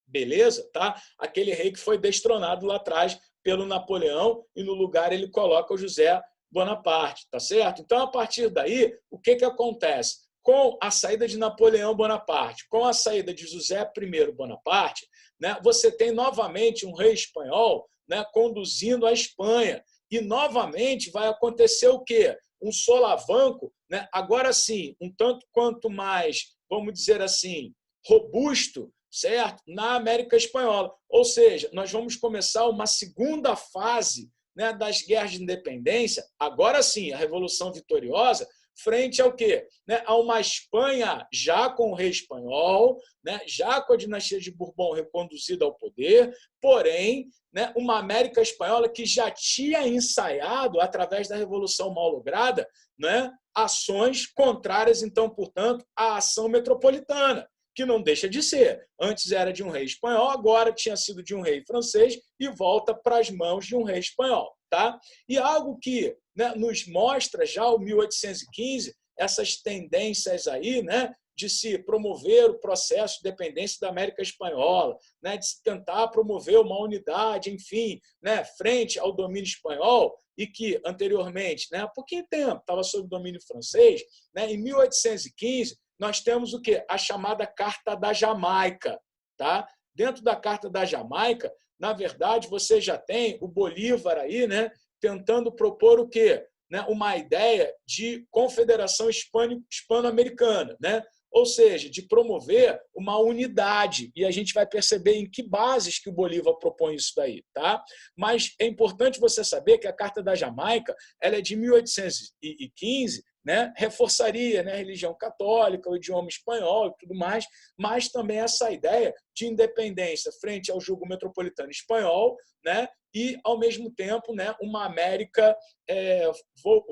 Beleza? Tá? Aquele rei que foi destronado lá atrás pelo Napoleão e no lugar ele coloca o José Bonaparte, tá certo? Então, a partir daí, o que acontece? Com a saída de Napoleão Bonaparte, com a saída de José I Bonaparte, né, você tem novamente um rei espanhol, né, conduzindo a Espanha. E novamente vai acontecer o quê? Um solavanco, né, agora sim, um tanto quanto mais, vamos dizer assim, robusto, certo? Na América Espanhola. Ou seja, nós vamos começar uma segunda fase, né, das guerras de independência, agora sim, a Revolução Vitoriosa, frente ao quê? Né, a uma Espanha já com o rei espanhol, né, já com a dinastia de Bourbon reconduzida ao poder, porém, né, uma América Espanhola que já tinha ensaiado, através da Revolução Mal-Lograda, né, ações contrárias, então, portanto, à ação metropolitana, que não deixa de ser. Antes era de um rei espanhol, agora tinha sido de um rei francês e volta para as mãos de um rei espanhol. Tá? E algo que, né, nos mostra já o 1815, essas tendências aí, né, de se promover o processo de independência da América Espanhola, né, de se tentar promover uma unidade, enfim, né, frente ao domínio espanhol, e que anteriormente, né, há pouquinho tempo, estava sob domínio francês, né, em 1815, nós temos o quê? A chamada Carta da Jamaica. Tá? Dentro da Carta da Jamaica, na verdade, você já tem o Bolívar aí, né, tentando propor o quê? Né, uma ideia de confederação hispano-americana, né? Ou seja, de promover uma unidade. E a gente vai perceber em que bases que o Bolívar propõe isso daí. Tá? Mas é importante você saber que a Carta da Jamaica ela é de 1815, né, reforçaria, né, a religião católica, o idioma espanhol e tudo mais, mas também essa ideia de independência frente ao jugo metropolitano espanhol, né, e, ao mesmo tempo, né, uma América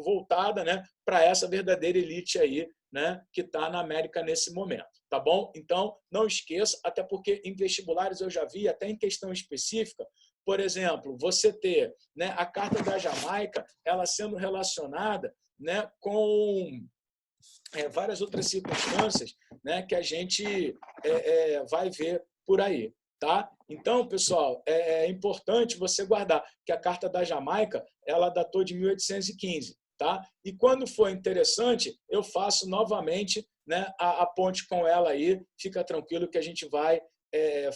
voltada, né, para essa verdadeira elite aí, né, que está na América nesse momento. Tá bom? Então, não esqueça, até porque em vestibulares eu já vi, até em questão específica, por exemplo, você ter, né, a Carta da Jamaica ela sendo relacionada, né, com várias outras circunstâncias, né, que a gente vai ver por aí. Tá? Então, pessoal, é importante você guardar que a Carta da Jamaica ela datou de 1815. Tá? E quando for interessante, eu faço novamente, né, a ponte com ela aí. Fica tranquilo que a gente vai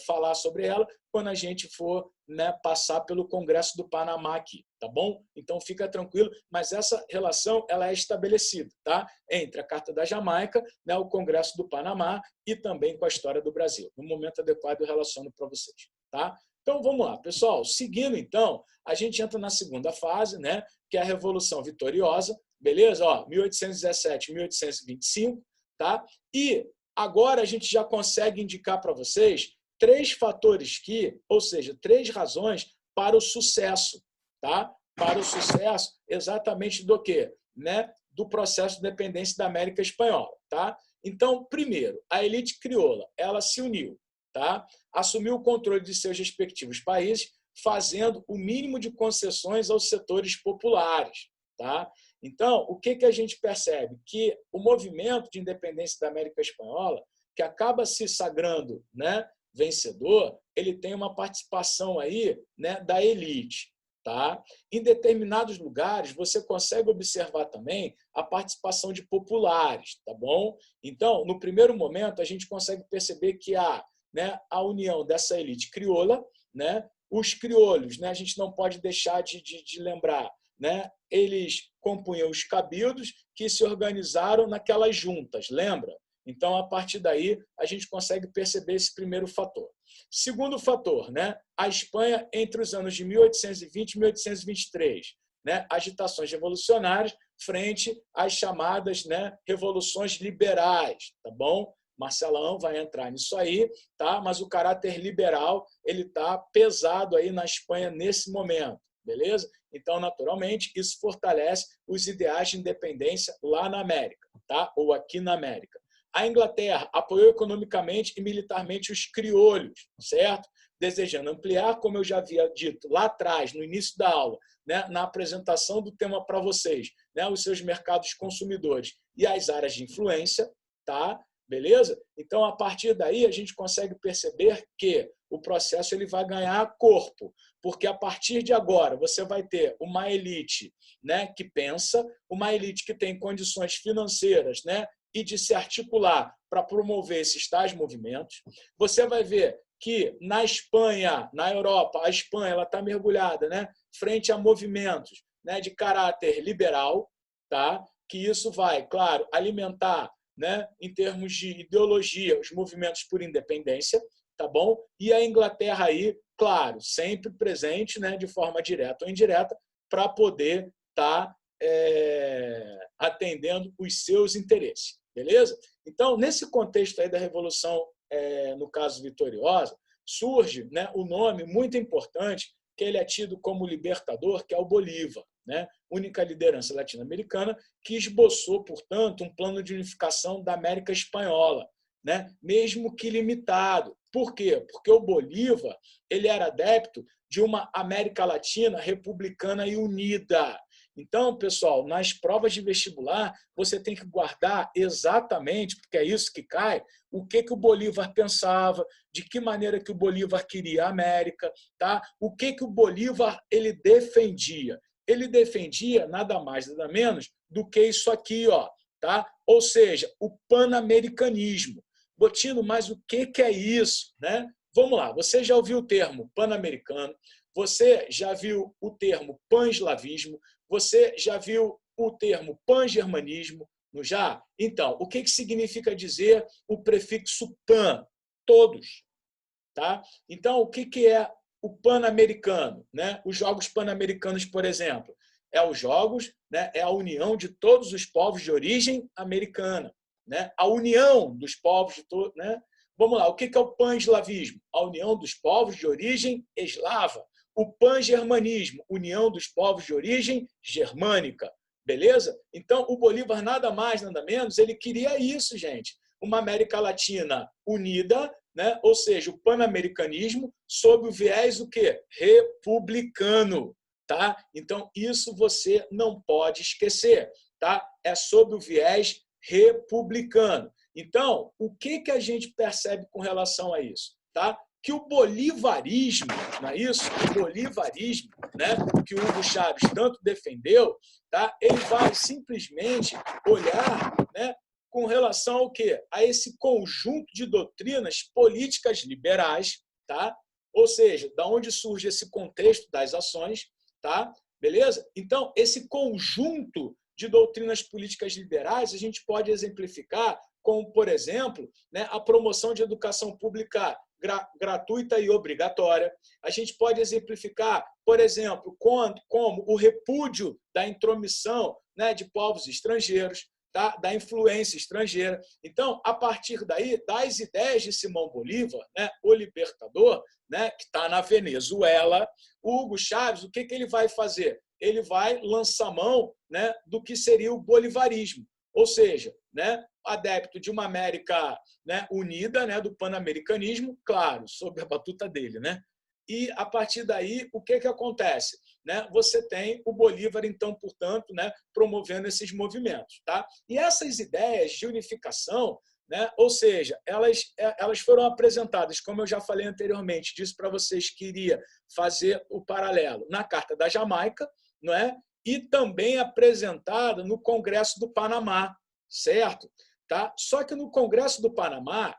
falar sobre ela quando a gente for, né, passar pelo Congresso do Panamá aqui, tá bom? Então fica tranquilo, mas essa relação ela é estabelecida, tá? Entre a Carta da Jamaica, né, o Congresso do Panamá e também com a história do Brasil. No momento adequado eu relaciono para vocês, tá? Então vamos lá, pessoal. Seguindo então, a gente entra na segunda fase, né, que é a Revolução Vitoriosa, beleza? Ó, 1817, 1825, tá? E agora a gente já consegue indicar para vocês 3 fatores que, ou seja, 3 razões para o sucesso, tá? Para o sucesso exatamente do quê? Né? Do processo de independência da América Espanhola, tá? Então, primeiro, a elite crioula, ela se uniu, tá? Assumiu o controle de seus respectivos países, fazendo o mínimo de concessões aos setores populares, tá? Então, o que a gente percebe? Que o movimento de independência da América Espanhola, que acaba se sagrando, né, vencedor, ele tem uma participação aí, né, da elite. Tá? Em determinados lugares, você consegue observar também a participação de populares. Tá bom? Então, no primeiro momento, a gente consegue perceber que há né, a união dessa elite crioula, né, os crioulos, né, a gente não pode deixar de lembrar, né, eles compunham os cabildos que se organizaram naquelas juntas, lembra? Então, a partir daí, a gente consegue perceber esse primeiro fator. Segundo fator, né, a Espanha entre os anos de 1820 e 1823, né, agitações revolucionárias frente às chamadas, né, revoluções liberais, tá bom? Marcelão vai entrar nisso aí, tá? Mas o caráter liberal ele está pesado aí na Espanha nesse momento, beleza? Então, naturalmente, isso fortalece os ideais de independência lá na América, tá? Ou aqui na América. A Inglaterra apoiou economicamente e militarmente os crioulos, certo? Desejando ampliar, como eu já havia dito lá atrás, no início da aula, né, na apresentação do tema para vocês, né, os seus mercados consumidores e as áreas de influência, tá? Beleza? Então, a partir daí, a gente consegue perceber que o processo ele vai ganhar corpo, porque a partir de agora você vai ter uma elite, né, que pensa, uma elite que tem condições financeiras, né, e de se articular para promover esses tais movimentos. Você vai ver que na Espanha, na Europa, a Espanha ela está mergulhada, né, frente a movimentos, né, de caráter liberal, tá? Que isso vai, claro, alimentar, né, em termos de ideologia, os movimentos por independência, tá bom? E a Inglaterra aí, claro, sempre presente, né, de forma direta ou indireta, para poder estar atendendo os seus interesses, beleza? Então, nesse contexto aí da Revolução, no caso vitoriosa, surge, né, o nome muito importante, que ele é tido como libertador, que é o Bolívar, né? Única liderança latino-americana que esboçou, portanto, um plano de unificação da América Espanhola, né? Mesmo que limitado. Por quê? Porque o Bolívar ele era adepto de uma América Latina republicana e unida. Então, pessoal, nas provas de vestibular, você tem que guardar exatamente, porque é isso que cai, o que o Bolívar pensava, de que maneira que o Bolívar queria a América, tá? O que o Bolívar ele defendia. Ele defendia nada mais, nada menos do que isso aqui, ó, tá? Ou seja, o pan-americanismo. Botino, mas o que é isso, né? Vamos lá, você já ouviu o termo pan-americano, você já viu o termo pan-eslavismo, você já viu o termo pan-germanismo, não já? Então, o que significa dizer o prefixo pan? Todos, tá? Então, o que é o pan-americano, né? Os Jogos Pan-Americanos, por exemplo, é os jogos, né? É a união de todos os povos de origem americana, né? A união dos povos de todos, né? Vamos lá, o que é o pan-eslavismo? A união dos povos de origem eslava. O pan-germanismo, união dos povos de origem germânica, beleza? Então, o Bolívar nada mais, nada menos, ele queria isso, gente. Uma América Latina unida, né? Ou seja, o pan-americanismo sob o viés o quê? Republicano, tá? Então, isso você não pode esquecer, tá? É sob o viés republicano. Então, o que a gente percebe com relação a isso, tá? Que o bolivarismo, não é isso? O bolivarismo, né, que o Hugo Chávez tanto defendeu, tá? Ele vai simplesmente olhar, né, com relação ao quê? A esse conjunto de doutrinas políticas liberais, tá? Ou seja, da onde surge esse contexto das ações, tá? Beleza? Então, esse conjunto de doutrinas políticas liberais a gente pode exemplificar como, por exemplo, né, a promoção de educação pública gratuita e obrigatória. A gente pode exemplificar, por exemplo, como o repúdio da intromissão, né, de povos estrangeiros, tá? Da influência estrangeira. Então, a partir daí, das ideias de Simão Bolívar, né, o libertador, né, que está na Venezuela, o Hugo Chávez, o que ele vai fazer? Ele vai lançar mão, né, do que seria o bolivarismo, ou seja, né, adepto de uma América, né, unida, né, do pan-americanismo, claro, sob a batuta dele, né? E a partir daí, o que acontece? Né? Você tem o Bolívar, então, portanto, né, promovendo esses movimentos, tá? E essas ideias de unificação, né, ou seja, elas foram apresentadas, como eu já falei anteriormente, disse para vocês que iria fazer o paralelo na Carta da Jamaica, não é? E também apresentada no Congresso do Panamá, certo? Tá? Só que no Congresso do Panamá,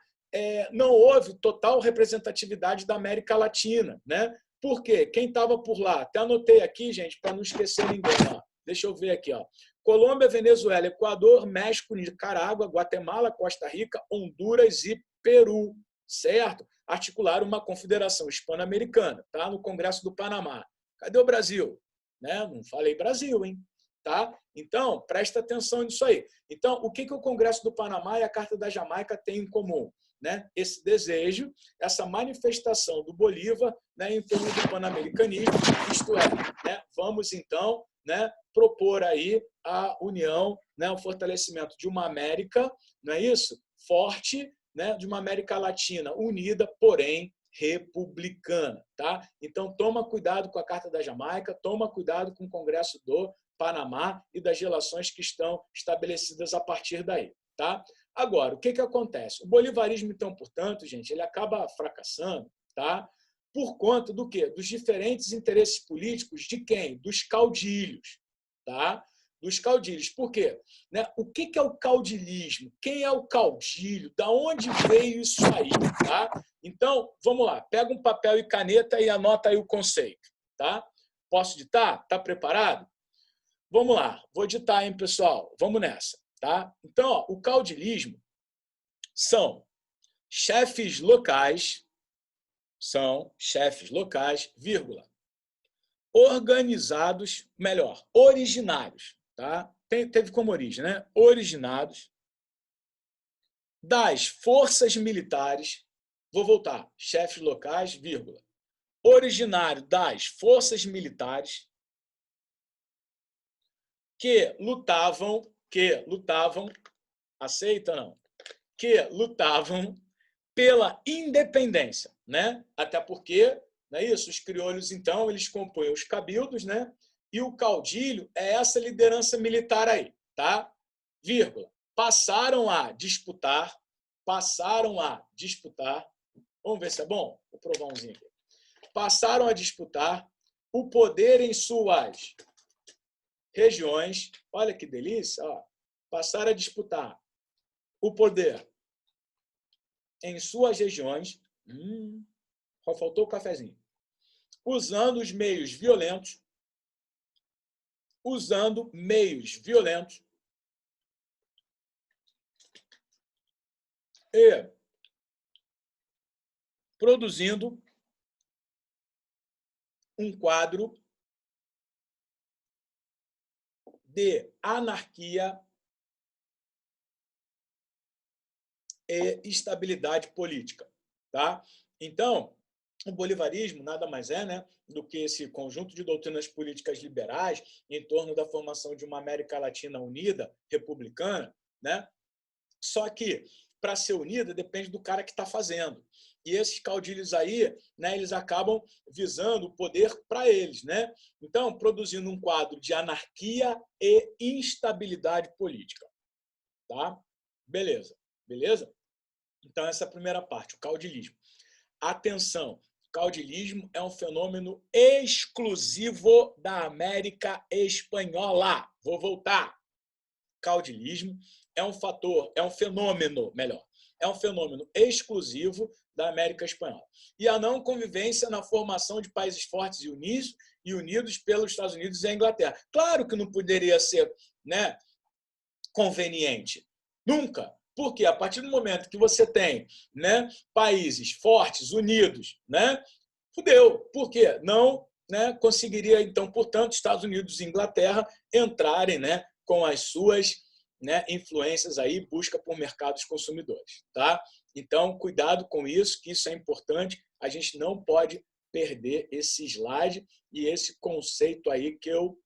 não houve total representatividade da América Latina, né? Por quê? Quem estava por lá? Até anotei aqui, gente, para não esquecer ninguém. Ó. Deixa eu ver aqui. Ó. Colômbia, Venezuela, Equador, México, Nicarágua, Guatemala, Costa Rica, Honduras e Peru, certo? Articularam uma confederação hispano-americana, tá? No Congresso do Panamá. Cadê o Brasil? Né? Não falei Brasil, hein? Tá? Então, presta atenção nisso aí. Então, o que o Congresso do Panamá e a Carta da Jamaica têm em comum? Né? Esse desejo, essa manifestação do Bolívar, né, em torno do pan-americanismo, isto é, né, vamos então, né, propor aí a união, né, o fortalecimento de uma América, não é isso? Forte, né, de uma América Latina unida, porém republicana, tá? Então toma cuidado com a Carta da Jamaica, toma cuidado com o Congresso do Panamá e das relações que estão estabelecidas a partir daí, tá? Agora, o que acontece? O bolivarismo, então, portanto, gente, ele acaba fracassando, tá? Por conta do quê? Dos diferentes interesses políticos de quem? Dos caudilhos, tá? Dos caudilhos. Por quê? Né? O que é o caudilismo? Quem é o caudilho? Da onde veio isso aí? Tá? Então, vamos lá. Pega um papel e caneta e anota aí o conceito. Tá? Posso ditar? Tá preparado? Vamos lá. Vou ditar, hein, pessoal? Vamos nessa. Tá? Então, ó, o caudilismo são chefes locais, vírgula, organizados, melhor, originários, tá? Teve como origem, né? Originados das forças militares, vou voltar, chefes locais, vírgula, originário das forças militares que lutavam, aceita ou não? Que lutavam pela independência, né? Até porque, não é isso? Os crioulos, então, eles compõem os cabildos, né? E o caudilho é essa liderança militar aí, tá? Vírgula. Passaram a disputar, vamos ver se é bom? Vou provar umzinho aqui. Passaram a disputar o poder em suas regiões, olha que delícia, ó. Passaram a disputar o poder em suas regiões, só faltou o cafezinho, usando meios violentos e produzindo um quadro de anarquia e estabilidade política, tá? Então, o bolivarismo nada mais é, né, do que esse conjunto de doutrinas políticas liberais em torno da formação de uma América Latina unida, republicana, né? Só que para ser unida depende do cara que está fazendo. E esses caudilhos aí, né, eles acabam visando o poder para eles, né? Então, produzindo um quadro de anarquia e instabilidade política, tá? Beleza? Então, essa é a primeira parte, o caudilismo. Atenção, o caudilismo é um fenômeno exclusivo da América Espanhola. Vou voltar. Caudilismo é um fenômeno exclusivo da América Espanhola. E a não convivência na formação de países fortes e unidos pelos Estados Unidos e a Inglaterra. Claro que não poderia ser, né, conveniente. Nunca. Porque a partir do momento que você tem, né, países fortes, unidos, né, fudeu. Por quê? Não, né, conseguiria, então, portanto, Estados Unidos e Inglaterra entrarem, né, com as suas, né, influências aí, busca por mercados consumidores. Tá? Então, cuidado com isso, que isso é importante. A gente não pode perder esse slide e esse conceito aí que eu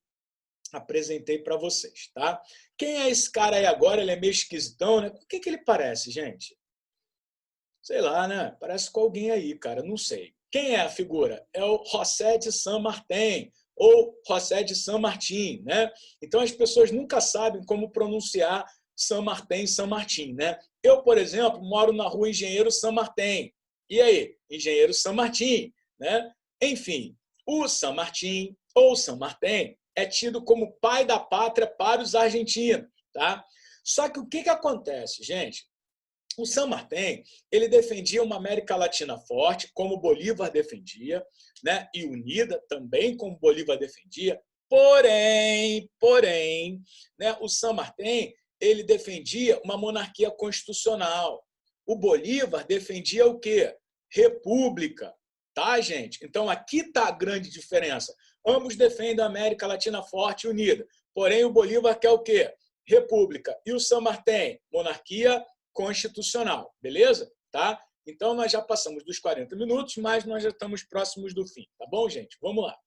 apresentei para vocês, tá? Quem é esse cara aí agora? Ele é meio esquisitão, né? Com o que ele parece, gente? Sei lá, né? Parece com alguém aí, cara, não sei. Quem é a figura? É o José de San Martín, ou José de San Martín, né? Então as pessoas nunca sabem como pronunciar San Martín, né? Eu, por exemplo, moro na rua Engenheiro San Martín. E aí? Engenheiro San Martín, né? Enfim, o San Martín ou San Martín é tido como pai da pátria para os argentinos, tá? Só que o que acontece, gente? O San Martín, ele defendia uma América Latina forte, como Bolívar defendia, né? E unida também, como Bolívar defendia. Porém, né? O San Martín, ele defendia uma monarquia constitucional. O Bolívar defendia o quê? República, tá, gente? Então, aqui está a grande diferença. Ambos defendem a América Latina forte e unida. Porém, o Bolívar quer o quê? República. E o San Martín, monarquia constitucional, beleza? Tá? Então, nós já passamos dos 40 minutos, mas nós já estamos próximos do fim, tá bom, gente? Vamos lá.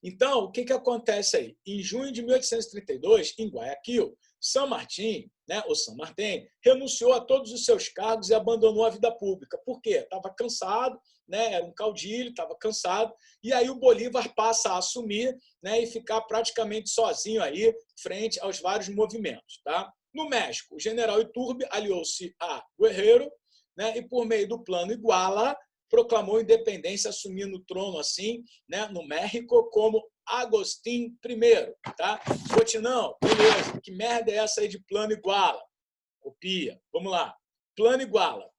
Então, o que acontece aí? Em junho de 1832, em Guayaquil, San Martín, né, o San Martín, renunciou a todos os seus cargos e abandonou a vida pública. Por quê? Estava cansado, né, era um caudilho, estava cansado, e aí o Bolívar passa a assumir, né, e ficar praticamente sozinho aí, frente aos vários movimentos. Tá? No México, o general Iturbe aliou-se a Guerrero, né, e por meio do Plano Iguala, proclamou independência, assumindo o trono assim, né, no México, como Agustín I. Tá? Botinão, beleza, que merda é essa aí de Plano Iguala? Copia. Vamos lá. Plano Iguala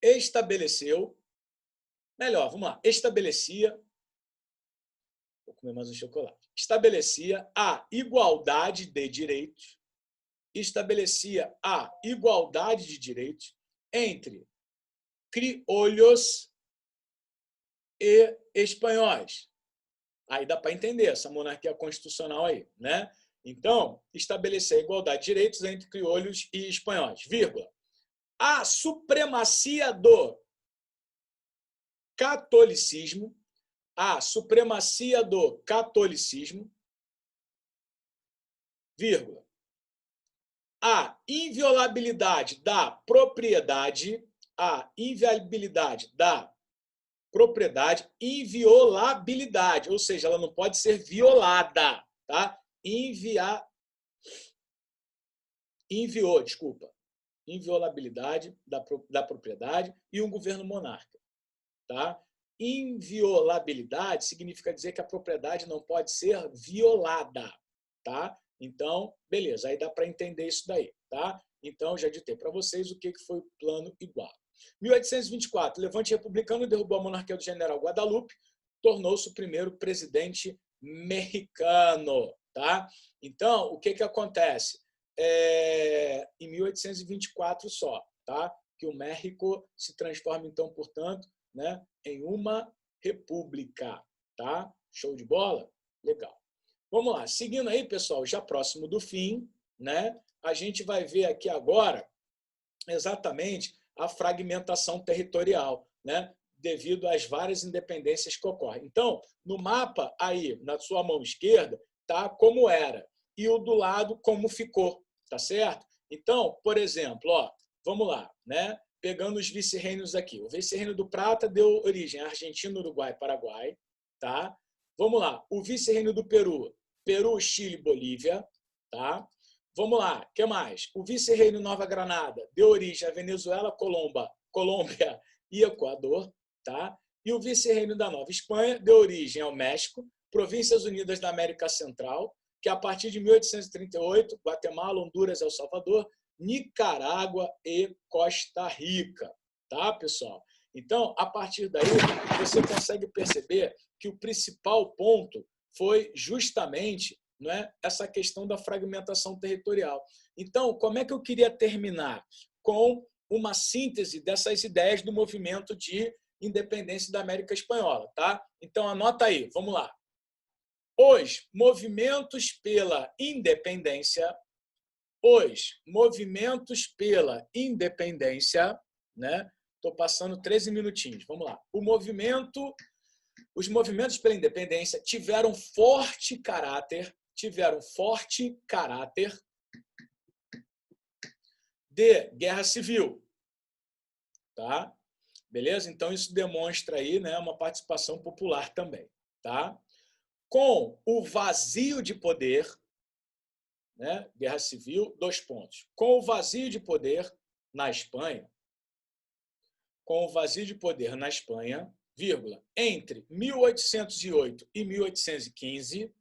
estabeleceu, melhor, vamos lá, estabelecia, vou comer mais um chocolate, estabelecia a igualdade de direitos, entre criolhos e espanhóis. Aí dá para entender essa monarquia constitucional aí, né? Então, estabelecer a igualdade de direitos entre criolhos e espanhóis, vírgula. A supremacia do catolicismo, vírgula. A inviolabilidade da propriedade, inviolabilidade, ou seja, ela não pode ser violada, tá? Inviolabilidade da propriedade e um governo monárquico, tá? Inviolabilidade significa dizer que a propriedade não pode ser violada, tá? Então, beleza, aí dá para entender isso daí, tá? Então, já ditei para vocês o que foi o Plano Iguala. 1824, levante republicano derrubou a monarquia do general Guadalupe, tornou-se o primeiro presidente mexicano, tá? Então, o que acontece? Em 1824 só, tá? Que o México se transforma, então, portanto, né, em uma república, tá? Show de bola? Legal. Vamos lá, seguindo aí, pessoal, já próximo do fim, né? A gente vai ver aqui agora exatamente a fragmentação territorial, né? Devido às várias independências que ocorrem. Então, no mapa aí, na sua mão esquerda, tá como era, e o do lado como ficou, tá certo? Então, por exemplo, ó, vamos lá, né? Pegando os vice-reinos aqui. O vice-reino do Prata deu origem a Argentina, Uruguai, Paraguai, tá? Vamos lá. O vice-reino do Peru, Chile, Bolívia, tá? Vamos lá, o que mais? O vice-reino Nova Granada deu origem a Venezuela, Colômbia e Equador, tá? E o vice-reino da Nova Espanha deu origem ao México, Províncias Unidas da América Central, que a partir de 1838, Guatemala, Honduras, El Salvador, Nicarágua e Costa Rica, tá, pessoal? Então, a partir daí, você consegue perceber que o principal ponto foi justamente, não é, essa questão da fragmentação territorial. Então, como é que eu queria terminar? Com uma síntese dessas ideias do movimento de independência da América Espanhola, tá? Então, anota aí, vamos lá. Os movimentos pela independência, né? Estou passando 13 minutinhos, vamos lá. Os movimentos pela independência tiveram forte caráter de guerra civil, tá? Beleza? Então isso demonstra aí, né, uma participação popular também, tá? Com o vazio de poder, né, guerra civil, 2 pontos. Com o vazio de poder na Espanha, vírgula, entre 1808 e 1815,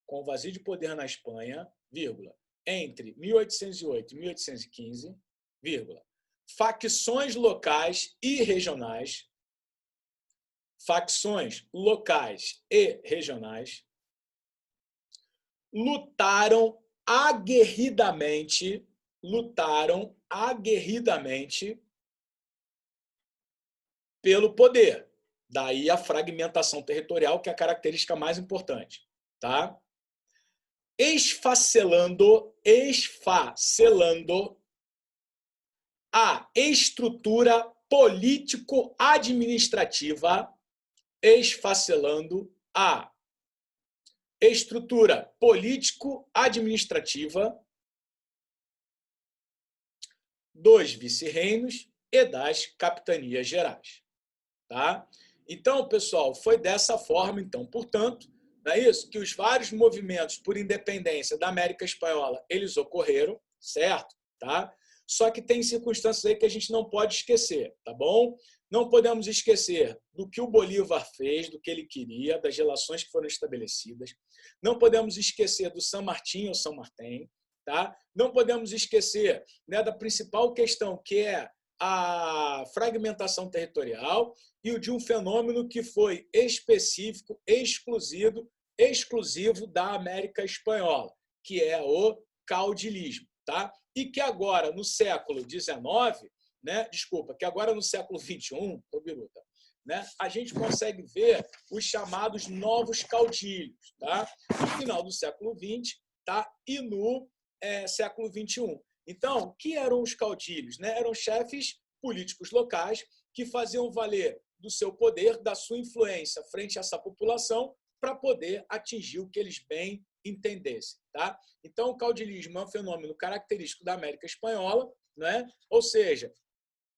com o vazio de poder na Espanha, vírgula, entre 1808 e 1815, vírgula, facções locais e regionais, lutaram aguerridamente pelo poder. Daí a fragmentação territorial, que é a característica mais importante, tá? Esfacelando a estrutura político-administrativa, dos vice-reinos e das capitanias gerais. Tá? Então, pessoal, foi dessa forma, então, portanto, não é isso? Que os vários movimentos por independência da América Espanhola, eles ocorreram, certo? Tá? Só que tem circunstâncias aí que a gente não pode esquecer, tá bom? Não podemos esquecer do que o Bolívar fez, do que ele queria, das relações que foram estabelecidas. Não podemos esquecer do San Martín ou São Martin, tá? Não podemos esquecer, né, da principal questão, que é a fragmentação territorial e de um fenômeno que foi específico, exclusivo da América Espanhola, que é o caudilismo, tá? E que agora, no século XIX, né, que agora no século XXI, né, a gente consegue ver os chamados novos caudilhos, tá? No final do século XX, tá? E no século XXI. Então, o que eram os caudilhos? Né? Eram chefes políticos locais que faziam valer do seu poder, da sua influência frente a essa população, para poder atingir o que eles bem entendessem. Tá? Então, o caudilismo é um fenômeno característico da América Espanhola, né? Ou seja,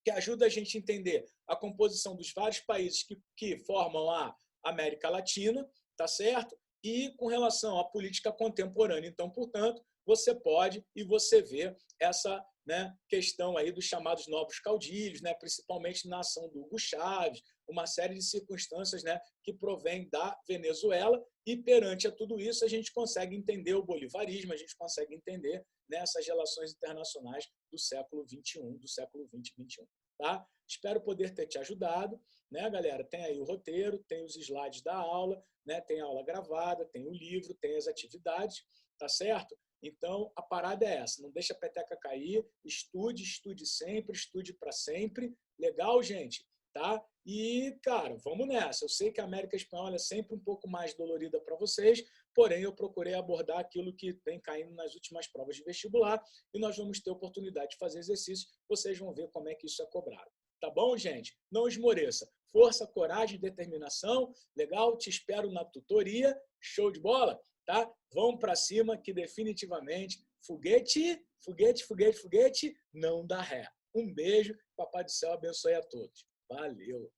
que ajuda a gente a entender a composição dos vários países que formam a América Latina, tá certo? E com relação à política contemporânea. Então, portanto, você pode e você vê essa, né, questão aí dos chamados novos caudilhos, né, principalmente na ação do Hugo Chávez, uma série de circunstâncias, né, que provém da Venezuela, e perante a tudo isso a gente consegue entender o bolivarismo, a gente consegue entender, né, essas relações internacionais do século XXI, do século XX e XXI. Tá? Espero poder ter te ajudado, né, galera? Tem aí o roteiro, tem os slides da aula, né, tem a aula gravada, tem o livro, tem as atividades, tá certo? Então, a parada é essa, não deixa a peteca cair, estude sempre, estude para sempre. Legal, gente? Tá? E, cara, vamos nessa. Eu sei que a América Espanhola é sempre um pouco mais dolorida para vocês, porém eu procurei abordar aquilo que tem caindo nas últimas provas de vestibular e nós vamos ter oportunidade de fazer exercícios, vocês vão ver como é que isso é cobrado. Tá bom, gente? Não esmoreça. Força, coragem, determinação. Legal? Te espero na tutoria. Show de bola? Tá? Vamos para cima que definitivamente foguete, não dá ré. Um beijo. Papai do céu abençoe a todos. Valeu!